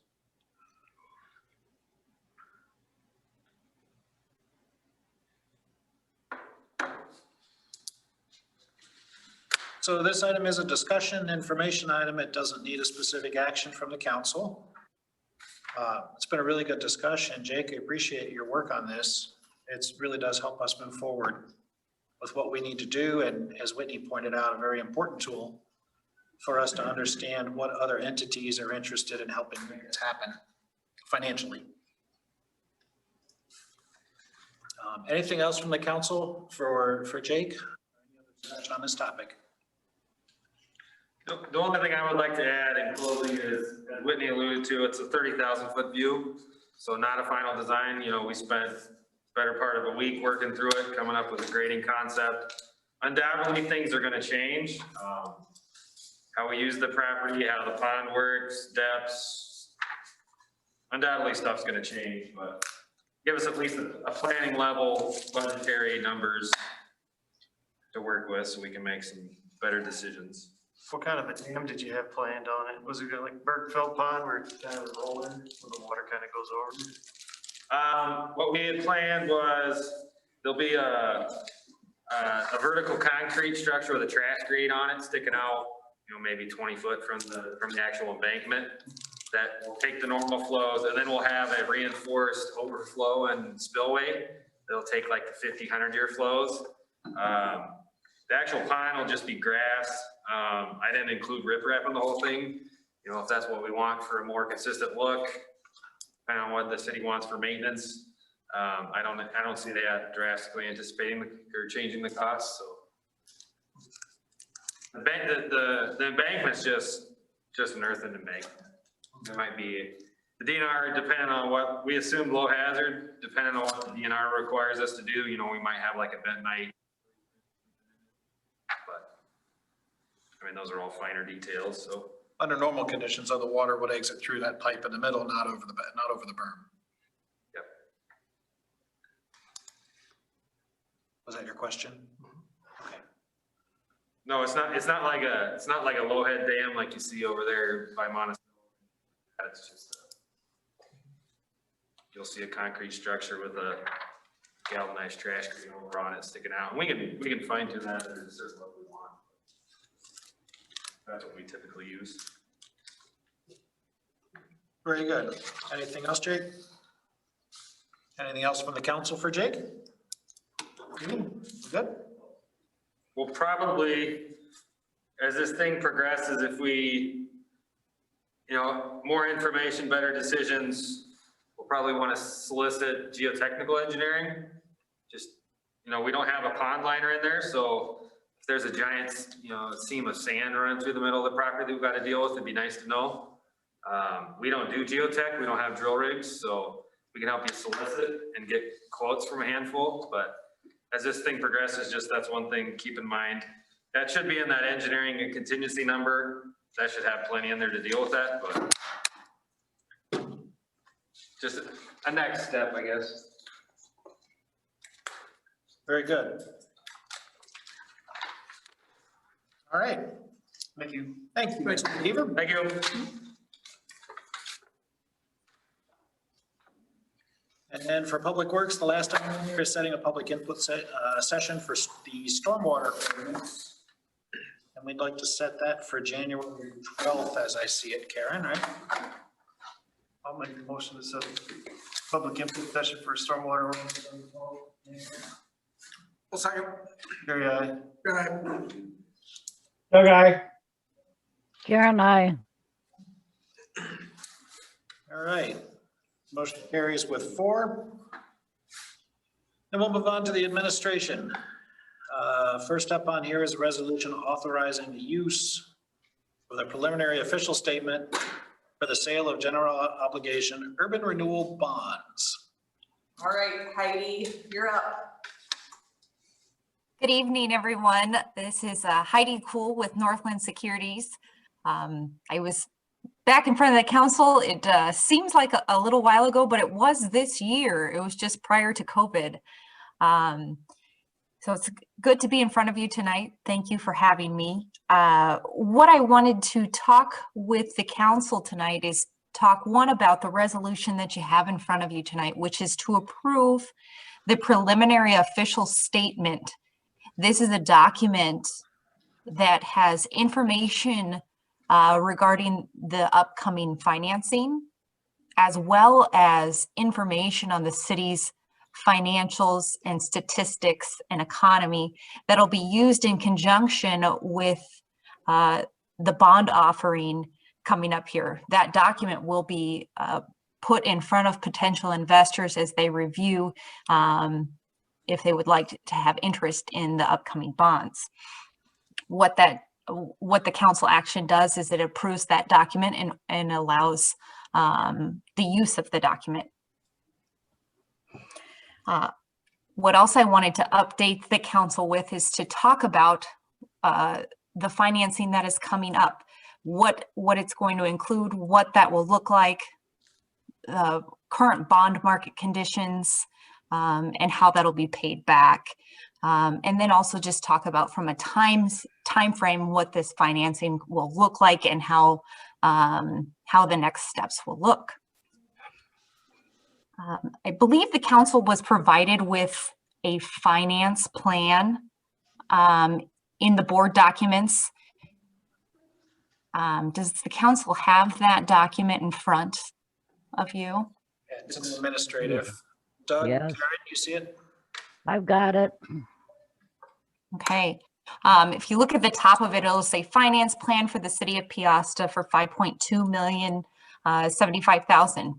So this item is a discussion information item. It doesn't need a specific action from the council. It's been a really good discussion. Jake, I appreciate your work on this. It really does help us move forward with what we need to do. And as Whitney pointed out, a very important tool for us to understand what other entities are interested in helping make this happen financially. Anything else from the council for Jake? Any other discussion on this topic? The only thing I would like to add in closing is, as Whitney alluded to, it's a 30,000-foot view. So not a final design. You know, we spent better part of a week working through it, coming up with a grading concept. Undoubtedly, things are gonna change. How we use the property, how the pond works, depths. Undoubtedly, stuff's gonna change, but give us at least a planning level, budgetary numbers to work with so we can make some better decisions. What kind of a dam did you have planned on it? Was it gonna like Bergfeld Pond where it kind of rolling, where the water kind of goes over? What we had planned was there'll be a vertical concrete structure with a trash grate on it sticking out maybe 20 foot from the actual embankment. That will take the normal flows, and then we'll have a reinforced overflow and spillway. It'll take like the 50, 100-year flows. The actual pond will just be grass. I didn't include riprap in the whole thing. If that's what we want for a more consistent look, depending on what the city wants for maintenance. I don't see that drastically anticipating or changing the cost, so. The embankment's just an earthen embankment. There might be, the DNR, depending on what, we assume low hazard, depending on what the DNR requires us to do, we might have like a vent night. But, those are all finer details, so. Under normal conditions, though, the water would exit through that pipe in the middle, not over the berm. Yep. Was that your question? Okay. No, it's not like a low head dam like you see over there by Montesano. It's just you'll see a concrete structure with a galvanized trash can over on it sticking out. And we can fine tune that to certain what we want. That's what we typically use. Very good. Anything else, Jake? Anything else from the council for Jake? Good. We'll probably, as this thing progresses, if we, more information, better decisions, we'll probably want to solicit geotechnical engineering. Just, we don't have a pond liner in there, so if there's a giant, seam of sand running through the middle of the property that we've got to deal with, it'd be nice to know. We don't do geotech, we don't have drill rigs, so we can help you solicit and get quotes from a handful, but as this thing progresses, that's one thing to keep in mind. That should be in that engineering and contingency number. That should have plenty in there to deal with that, but just a next step, I guess. Very good. All right. Thank you. Thank you, Mr. Beaver. Thank you. And then for Public Works, the last item here is setting a public input session for the stormwater ordinance. And we'd like to set that for January 12th, as I see it, Karen, right? I'll make the motion to set public input session for stormwater. Well, second. Carry aye. Good night. Doug, aye. Karen, I. All right. Motion carries with 4. Then we'll move on to the administration. First up on here is a resolution authorizing the use of the preliminary official statement for the sale of general obligation urban renewal bonds. All right, Heidi, you're up. Good evening, everyone. This is Heidi Kuhl with Northland Securities. I was back in front of the council. It seems like a little while ago, but it was this year. It was just prior to COVID. So it's good to be in front of you tonight. Thank you for having me. What I wanted to talk with the council tonight is talk about the resolution that you have in front of you tonight, which is to approve the preliminary official statement. This is a document that has information regarding the upcoming financing, as well as information on the city's financials and statistics and economy that'll be used in conjunction with the bond offering coming up here. That document will be put in front of potential investors as they review if they would like to have interest in the upcoming bonds. What the council action does is it approves that document and allows the use of the document. What else I wanted to update the council with is to talk about the financing that is coming up, what it's going to include, what that will look like, the current bond market conditions, and how that'll be paid back. And then also just talk about from a time frame what this financing will look like and how the next steps will look. I believe the council was provided with a finance plan in the board documents. Does the council have that document in front of you? It's an administrative. Doug, Yes. Karen, you see it? I've got it. Okay. If you look at the top of it, it'll say finance plan for the city of Peosta for 5.2 million, 75,000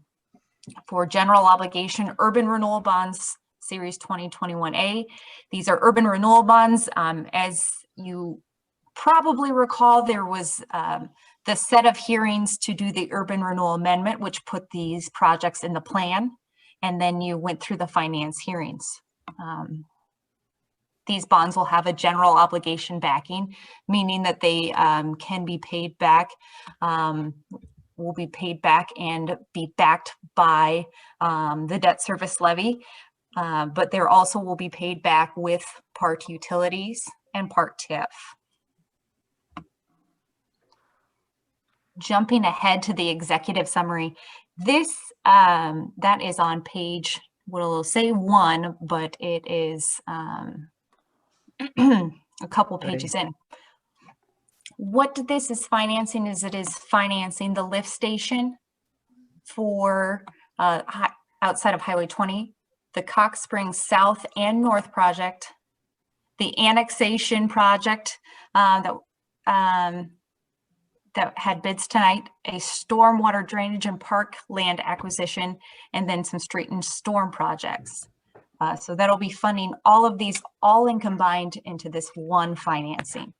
for general obligation urban renewal bonds, series 2021A. These are urban renewal bonds. As you probably recall, there was the set of hearings to do the urban renewal amendment, which put these projects in the plan. And then you went through the finance hearings. These bonds will have a general obligation backing, meaning that they can be paid back, will be paid back and be backed by the debt service levy. But there also will be paid back with part utilities and part TIF. Jumping ahead to the executive summary, this that is on page, we'll say 1, but it is a couple pages in. What this is financing is it is financing the lift station for outside of Highway 20, the Cox Springs South and North project, the annexation project that had bids tonight, a stormwater drainage and park land acquisition, and then some street and storm projects. So that'll be funding all of these all in combined into this one financing.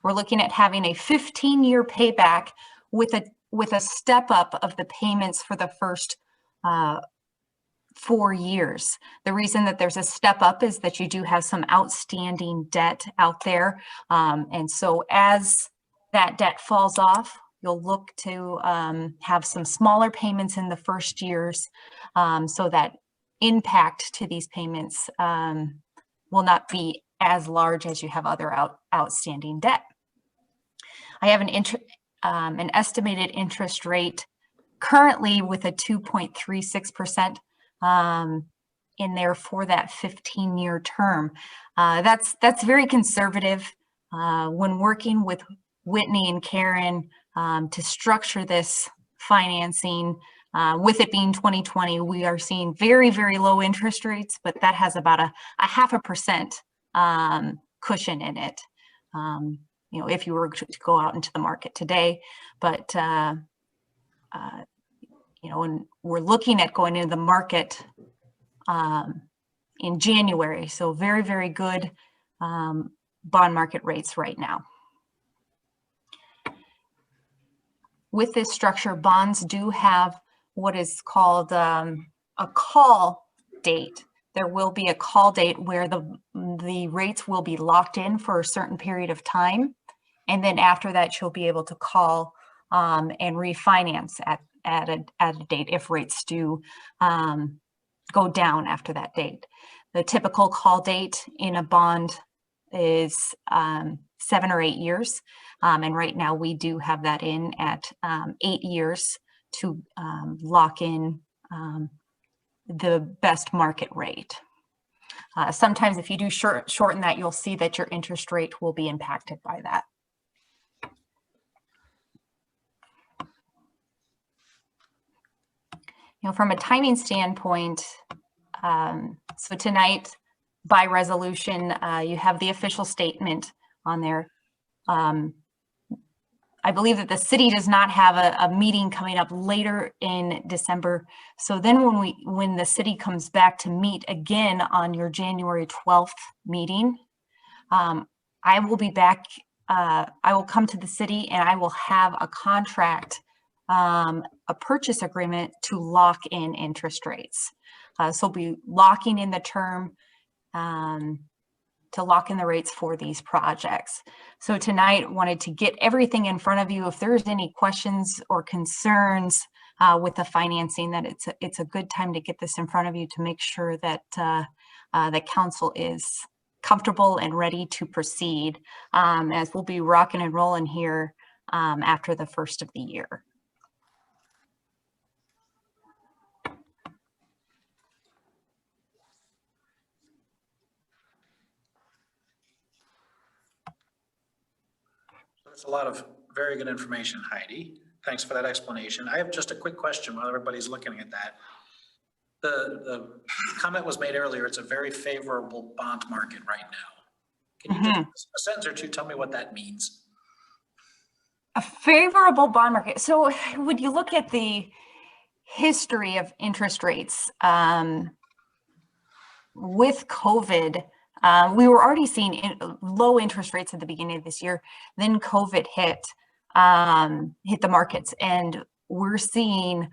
We're looking at having a 15-year payback with a step up of the payments for the first 4 years. The reason that there's a step up is that you do have some outstanding debt out there. And so as that debt falls off, you'll look to have some smaller payments in the first years, so that impact to these payments will not be as large as you have other outstanding debt. I have an estimated interest rate currently with a 2.36% in there for that 15-year term. That's very conservative. When working with Whitney and Karen to structure this financing, with it being 2020, we are seeing very, very low interest rates, but that has about a 0.5% cushion in it. You know, if you were to go out into the market today, but you know, and we're looking at going into the market in January. So very, very good bond market rates right now. With this structure, bonds do have what is called a call date. There will be a call date where the rates will be locked in for a certain period of time. And then after that, you'll be able to call and refinance at a date if rates do go down after that date. The typical call date in a bond is 7 or 8 years. And right now we do have that in at 8 years to lock in the best market rate. Sometimes if you do shorten that, you'll see that your interest rate will be impacted by that. You know, from a timing standpoint, so tonight by resolution, you have the official statement on there. I believe that the city does not have a meeting coming up later in December. So then when the city comes back to meet again on your January 12th meeting, I will be back, I will come to the city and I will have a contract, a purchase agreement to lock in interest rates. So we'll be locking in the term to lock in the rates for these projects. So tonight wanted to get everything in front of you. If there's any questions or concerns with the financing, that it's a good time to get this in front of you to make sure that the council is comfortable and ready to proceed, as we'll be rocking and rolling here after the first of the year. That's a lot of very good information, Heidi. Thanks for that explanation. I have just a quick question while everybody's looking at that. The comment was made earlier, it's a very favorable bond market right now. Can you just, a sentence or two, tell me what that means? A favorable bond market. So when you look at the history of interest rates, with COVID, we were already seeing low interest rates at the beginning of this year. Then COVID hit the markets, and we're seeing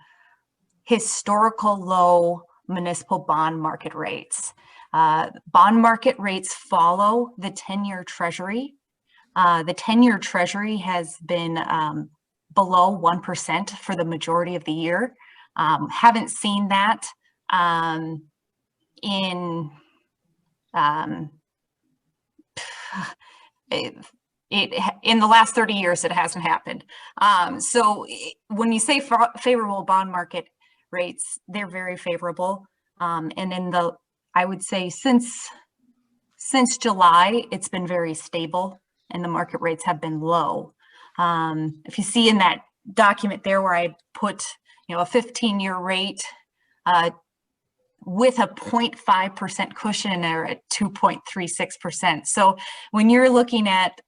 historical low municipal bond market rates. Bond market rates follow the 10-year treasury. The 10-year treasury has been below 1% for the majority of the year. Haven't seen that in in the last 30 years. It hasn't happened. So when you say favorable bond market rates, they're very favorable. And in I would say since July, it's been very stable and the market rates have been low. If you see in that document there where I put, a 15-year rate with a 0.5% cushion in there at 2.36%. So when you're looking at,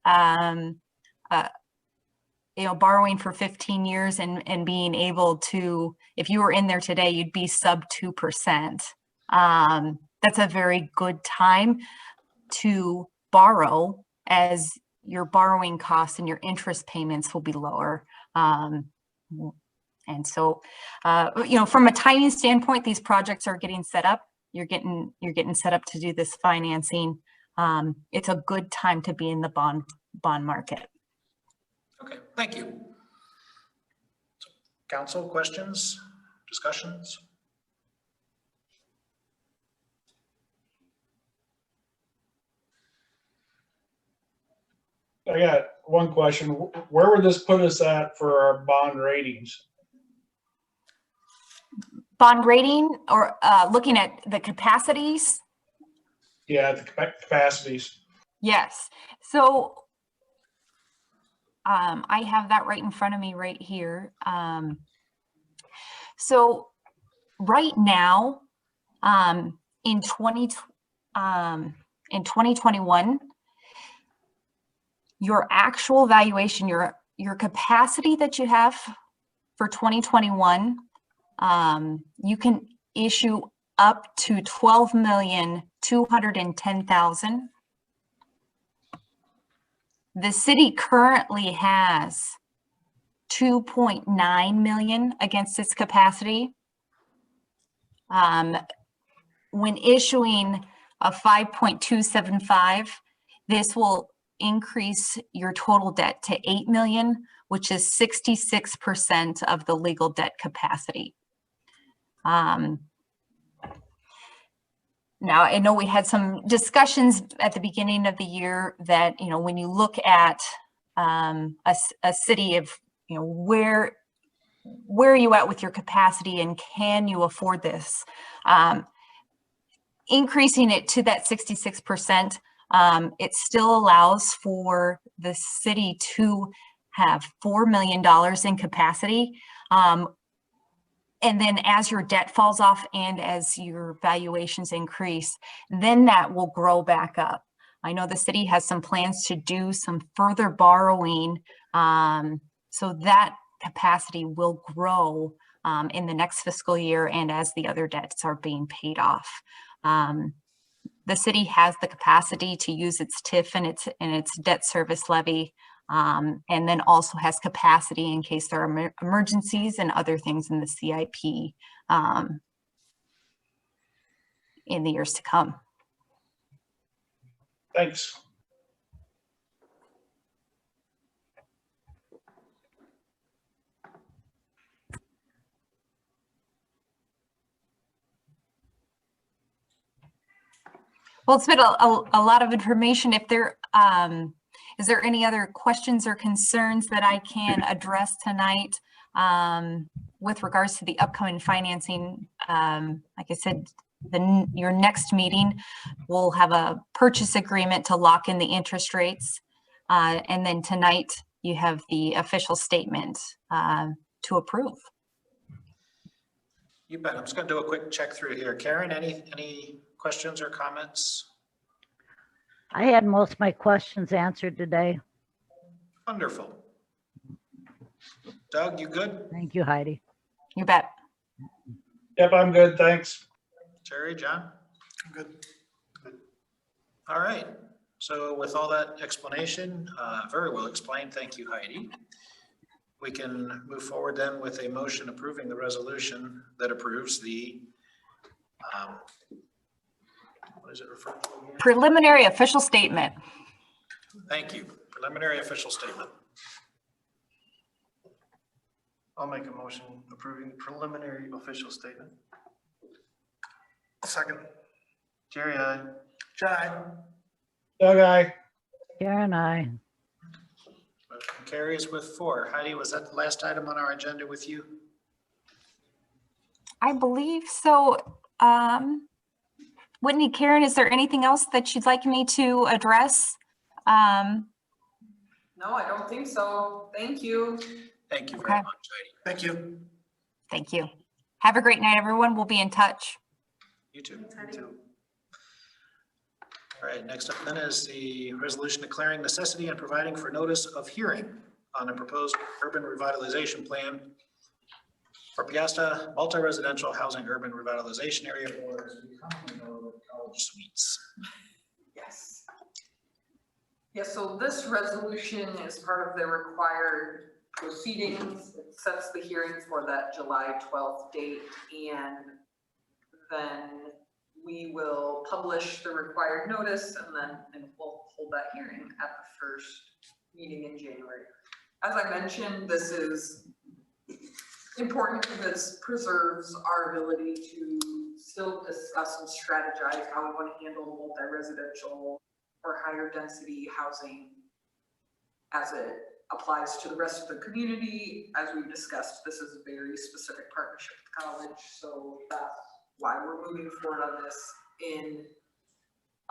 borrowing for 15 years and being able to, if you were in there today, you'd be sub 2%. That's a very good time to borrow, as your borrowing costs and your interest payments will be lower. And so, from a timing standpoint, these projects are getting set up. You're getting set up to do this financing. It's a good time to be in the bond market. Okay, thank you. Council, questions, discussions? I got one question. Where would this put us at for our bond ratings? Bond rating, or looking at the capacities? Yeah, the capacities. Yes. So I have that right in front of me right here. So right now, in 2021, your actual valuation, your capacity that you have for 2021, you can issue up to 12,210,000. The city currently has 2.9 million against its capacity. When issuing a 5.275, this will increase your total debt to 8 million, which is 66% of the legal debt capacity. Now, I know we had some discussions at the beginning of the year that, when you look at a city of, where are you at with your capacity and can you afford this? Increasing it to that 66%, it still allows for the city to have $4 million in capacity. And then as your debt falls off and as your valuations increase, then that will grow back up. I know the city has some plans to do some further borrowing, so that capacity will grow in the next fiscal year and as the other debts are being paid off. The city has the capacity to use its TIF and its debt service levy, and then also has capacity in case there are emergencies and other things in the CIP in the years to come. Thanks. Well, it's been a lot of information. If there is there any other questions or concerns that I can address tonight with regards to the upcoming financing? Like I said, your next meeting will have a purchase agreement to lock in the interest rates. And then tonight, you have the official statement to approve. You bet. I'm just gonna do a quick check through here. Karen, any questions or comments? I had most of my questions answered today. Wonderful. Doug, you good? Thank you, Heidi. You bet. Yep, I'm good, thanks. Terry, John? Good. All right. So with all that explanation, very well explained. Thank you, Heidi. We can move forward then with a motion approving the resolution that approves the, what is it referred to again? Preliminary official statement. Thank you. Preliminary official statement. I'll make a motion approving the preliminary official statement. Second. Jerry, aye. John, aye. Doug, aye. Karen, I. Motion carries with 4. Heidi, was that the last item on our agenda with you? I believe so. Whitney, Karen, is there anything else that you'd like me to address? No, I don't think so. Thank you. Thank you Okay. very much, Heidi. Thank you. Thank you. Have a great night, everyone. We'll be in touch. You too. All right, next up then is the resolution declaring necessity and providing for notice of hearing on a proposed urban revitalization plan for Peosta multi-residential housing urban revitalization area, or as we commonly know, college suites. Yes. Yeah, so this resolution is part of the required proceedings. It sets the hearing for that July 12th date, and then we will publish the required notice and we'll hold that hearing at the first meeting in January. As I mentioned, this is important because this preserves our ability to still discuss and strategize how we want to handle multi-residential or higher density housing as it applies to the rest of the community. As we've discussed, this is a very specific partnership with college, so that's why we're moving forward on this in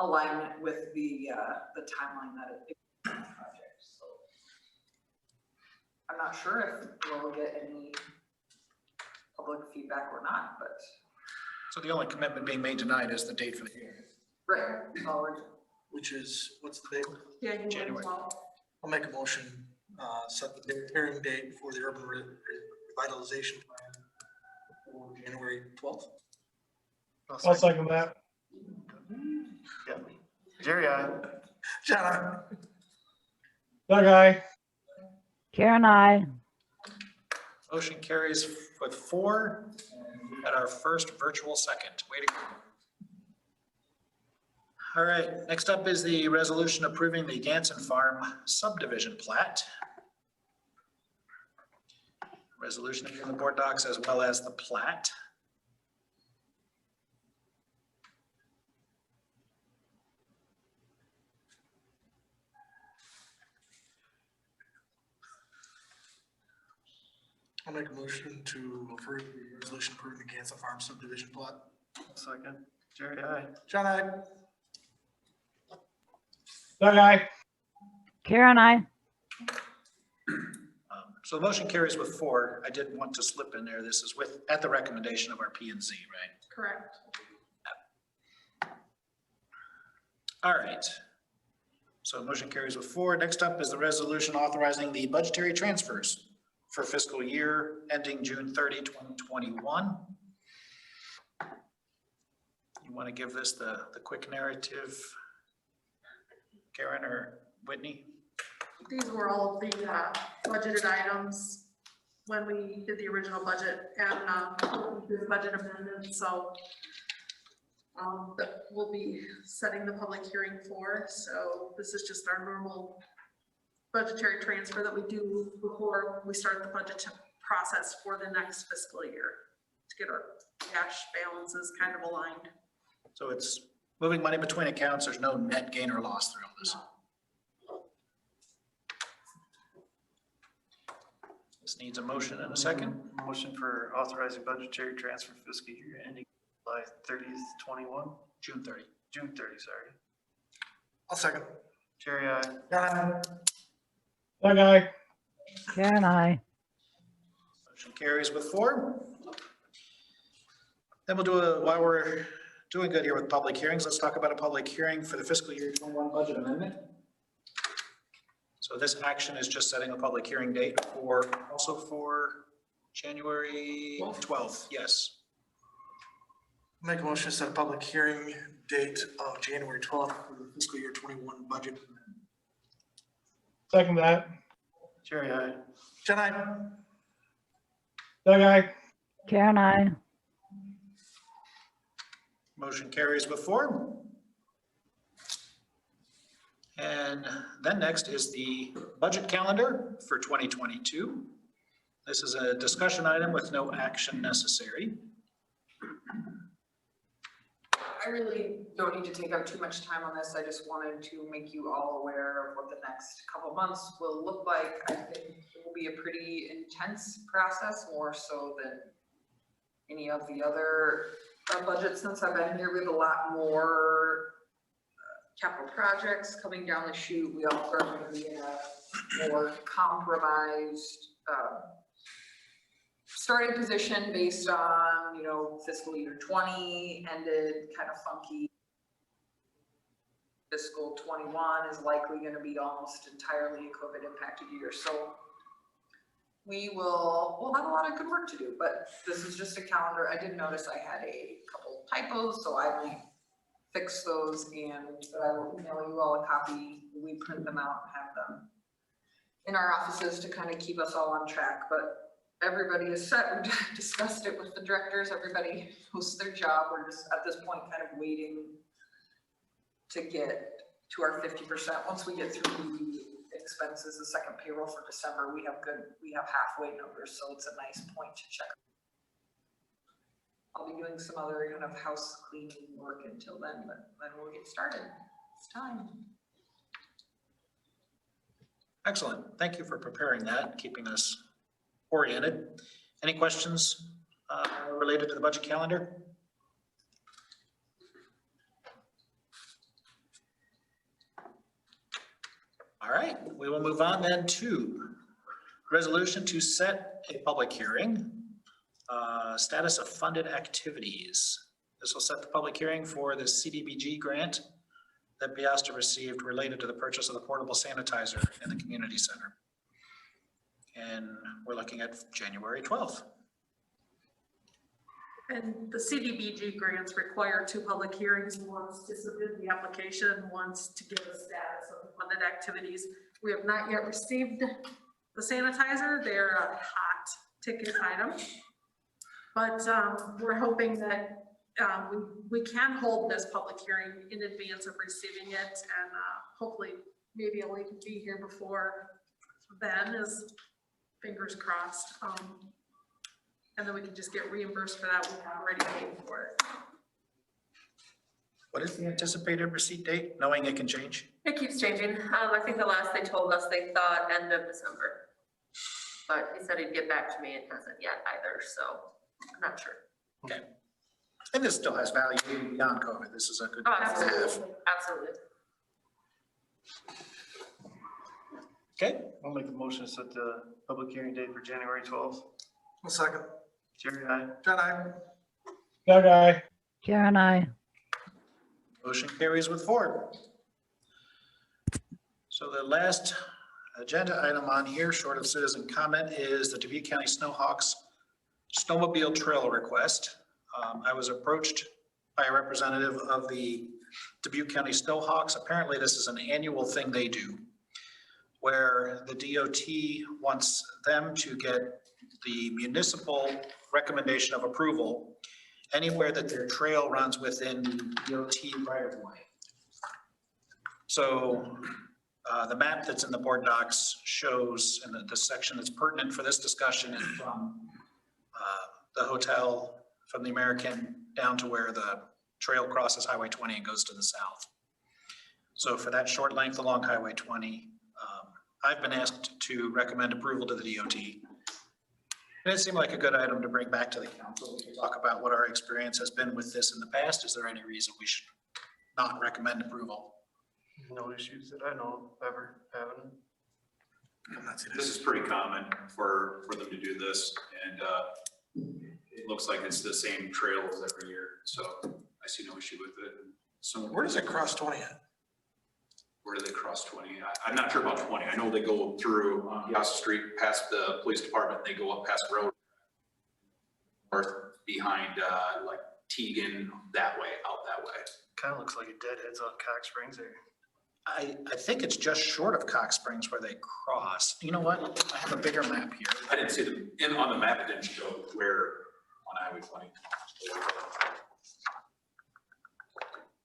alignment with the timeline that it project. So I'm not sure if we'll get any public feedback or not, but. So the only commitment being made tonight is the date for the hearing. Right. Which is, what's the date? Yeah, January. I'll make a motion, set the hearing date for the urban revitalization plan for January 12th. I'll second that. Yeah. Jerry, aye. John, aye. Doug, aye. Karen, I. Motion carries with 4 at our first virtual second. Way to go. All right, next up is the resolution approving the Ganson Farm subdivision plat. Resolution in the board docs as well as the plat. I'll make a motion to approve the resolution approving the Ganson Farm subdivision plot. Second. Jerry, aye. John, aye. Doug, aye. Karen, I. So the motion carries with 4. I did want to slip in there. This is at the recommendation of our P and Z, right? Correct. All right. So motion carries with 4. Next up is the resolution authorizing the budgetary transfers for fiscal year ending June 30, 2021. You want to give this the quick narrative, Karen or Whitney? These were all of the budgeted items when we did the original budget and the budget amendment, so that we'll be setting the public hearing for. So this is just our normal budgetary transfer that we do before we start the budget process for the next fiscal year to get our cash balances kind of aligned. So it's moving money between accounts. There's no net gain or loss through all this. This needs a motion and a second. Motion for authorizing budgetary transfer fiscal year ending July 30th, 21, June 30. June 30, sorry. I'll second. Jerry, aye. John, aye. Doug, aye. Karen, I. Motion carries with 4. Then we'll while we're doing good here with public hearings, let's talk about a public hearing for the fiscal year 21 budget amendment. So this action is just setting a public hearing date also for January 12th, yes. Make a motion to set a public hearing date of January 12th for the fiscal year 21 budget. Second that. Jerry, aye. Jen, I. Doug, aye. Karen, I. Motion carries with 4. And then next is the budget calendar for 2022. This is a discussion item with no action necessary. I really don't need to take up too much time on this. I just wanted to make you all aware of what the next couple months will look like. I think it will be a pretty intense process, more so than any of the other budgets since I've been here. We have a lot more capital projects coming down the chute. We also are going to be in a more compromised starting position based on, you know, fiscal year 20 ended kind of funky. Fiscal 21 is likely going to be almost entirely a COVID impacted year. So we'll have a lot of good work to do, but this is just a calendar. I did notice I had a couple typos, so I might fix those, and I will email you all a copy. We print them out and have them in our offices to kind of keep us all on track. But everybody is set. We discussed it with the directors. Everybody knows their job. We're just at this point kind of waiting to get to our 50%. Once we get through the expenses, the second payroll for December, we have halfway numbers, so it's a nice point to check. I'll be doing some other kind of house cleaning work until then, but then we'll get started. It's time. Excellent. Thank you for preparing that, keeping us oriented. Any questions related to the budget calendar? All right, we will move on then to resolution to set a public hearing, status of funded activities. This will set the public hearing for the CDBG grant that Peosta received related to the purchase of the portable sanitizer in the community center. And we're looking at January 12th. And the CDBG grants require 2 public hearings, once to submit the application, once to give a status of funded activities. We have not yet received the sanitizer. They're a hot ticket item. But we're hoping that we can hold this public hearing in advance of receiving it, and hopefully maybe I'll even be here before then, is fingers crossed. And then we can just get reimbursed for that. We have already paid for it. What is the anticipated receipt date, knowing it can change? It keeps changing. I think the last they told us, they thought end of December. But he said he'd get back to me and hasn't yet either, so I'm not sure. Okay. And this still has value even beyond COVID. This is a good. Oh, absolutely, absolutely. Okay, I'll make the motion to set the public hearing date for January 12th. One second. Jerry, aye. Jen, I. Doug, aye. Karen, I. motion carries with 4. So the last agenda item on here, short of citizen comment, is the Dubuque County Snowhawks snowmobile trail request. I was approached by a representative of the Dubuque County Snowhawks. Apparently this is an annual thing they do, where the DOT wants them to get the municipal recommendation of approval anywhere that their trail runs within DOT right of way. So the map that's in the board docs shows, and the section that's pertinent for this discussion is from the hotel, from the American down to where the trail crosses Highway 20 and goes to the south. So for that short length along Highway 20, I've been asked to recommend approval to the DOT. And it seemed like a good item to bring back to the council. We can talk about what our experience has been with this in the past. Is there any reason we should not recommend approval? No issues that I know of ever having. I'm not seeing This is pretty common for them to do this, and it looks like it's the same trails every year, so I see no issue with it. So Where does it cross 20 at? where do they cross 20? I'm not sure about 20. I know they go through Peosta Street past the police department, they go up past the road north behind like Teagan that way, out that way. Kind of looks like it deadheads on Cox Springs there. I think it's just short of Cox Springs where they cross. You know what? I have a bigger map here. I didn't see them on the map. It didn't show where on Highway 20.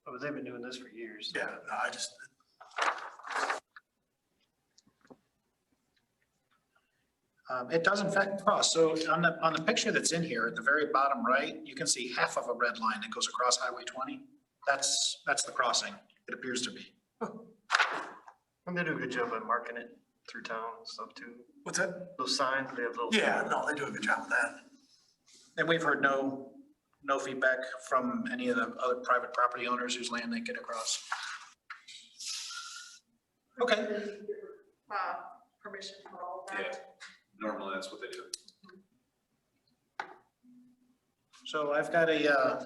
Oh, they've been doing this for years. Yeah, no, I just, It does in fact cross. So on the picture that's in here, at the very bottom right, you can see half of a red line that goes across Highway 20. That's the crossing, it appears to be. And they do a good job at marking it through town and stuff too. what's that? Those signs, they have little. Yeah, no, they do a good job with that. And we've heard no feedback from any of the other private property owners whose land they get across. Okay, Permission for all Yeah, that. normally that's what they do. so I've got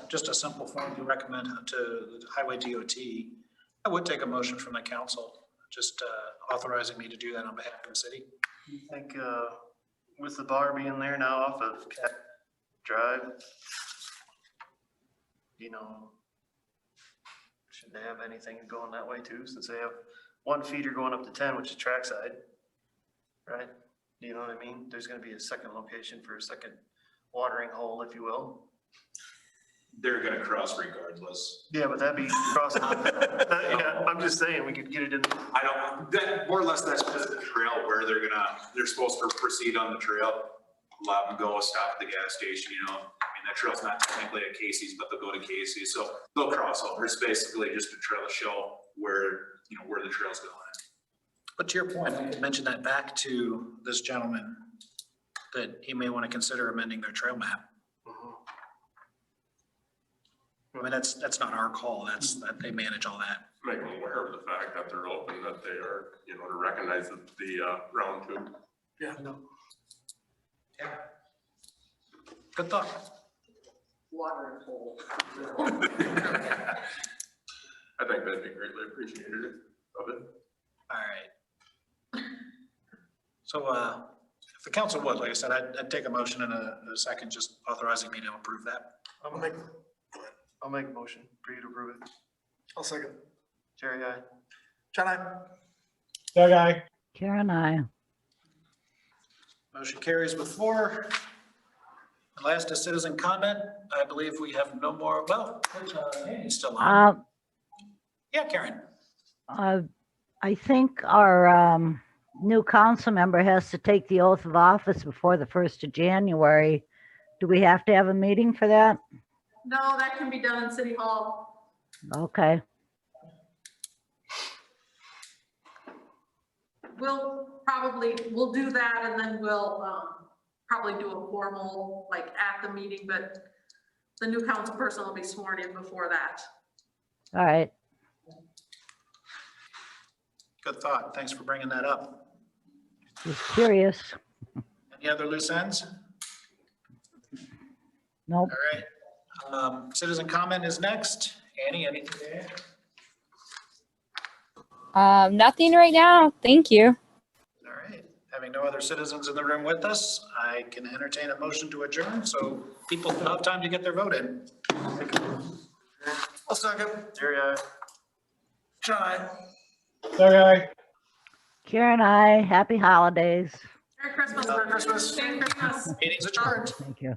just a simple form to recommend to the Highway DOT. I would take a motion from the council, just authorizing me to do that on behalf of the city. I think, with the bar being there now off of Cat Drive, you know, should they have anything going that way too, since they have one feeder going up to 10, which is trackside, right? You know what I mean? There's gonna be a second location for a second watering hole, if you will. They're gonna cross regardless. Yeah, but that'd be crossing. Yeah, I'm just saying, we could get it in. I don't, that, more or less, that's just the trail where they're supposed to proceed on the trail. Let them go, stop at the gas station, you know, I mean, that trail's not technically at Casey's, but they'll go to Casey's, so they'll cross over. It's basically just a trail to show where, you know, where the trail's going. But to your point, I could mention that back to this gentleman, that he may want to consider amending their trail map. I mean, that's not our call, that they manage all that. Make them aware of the fact that they're open, that they are, you know, to recognize the round tube. Yeah. Yeah. Good thought. Watering hole. I think that'd be greatly appreciated of it. All right. So, if the council would, like I said, I'd take a motion in a second, just authorizing me to approve that. I'll make a motion for you to approve it. I'll second. Jerry, aye. John, I. Doug, aye. Karen, I. Motion carries with 4. And last is citizen comment. I believe we have no more, well, Andy's still on. Yeah, Karen. I think our new council member has to take the oath of office before the 1st of January. Do we have to have a meeting for that? No, that can be done in City Hall. Okay. We'll do that and then we'll probably do a formal, like at the meeting, but the new council person will be sworn in before that. All right. Good thought. Thanks for bringing that up. Just curious. Any other loose ends? Nope. All right. Citizen comment is next. Annie, anything to add? Nothing right now. Thank you. All right. Having no other citizens in the room with us, I can entertain a motion to adjourn, so people still have time to get their vote in. I'll second. Jerry, aye. John, I. Doug, aye. Karen, I. Happy holidays. Merry Christmas. Merry Christmas. Merry Christmas. Meeting's adjourned. Thank you.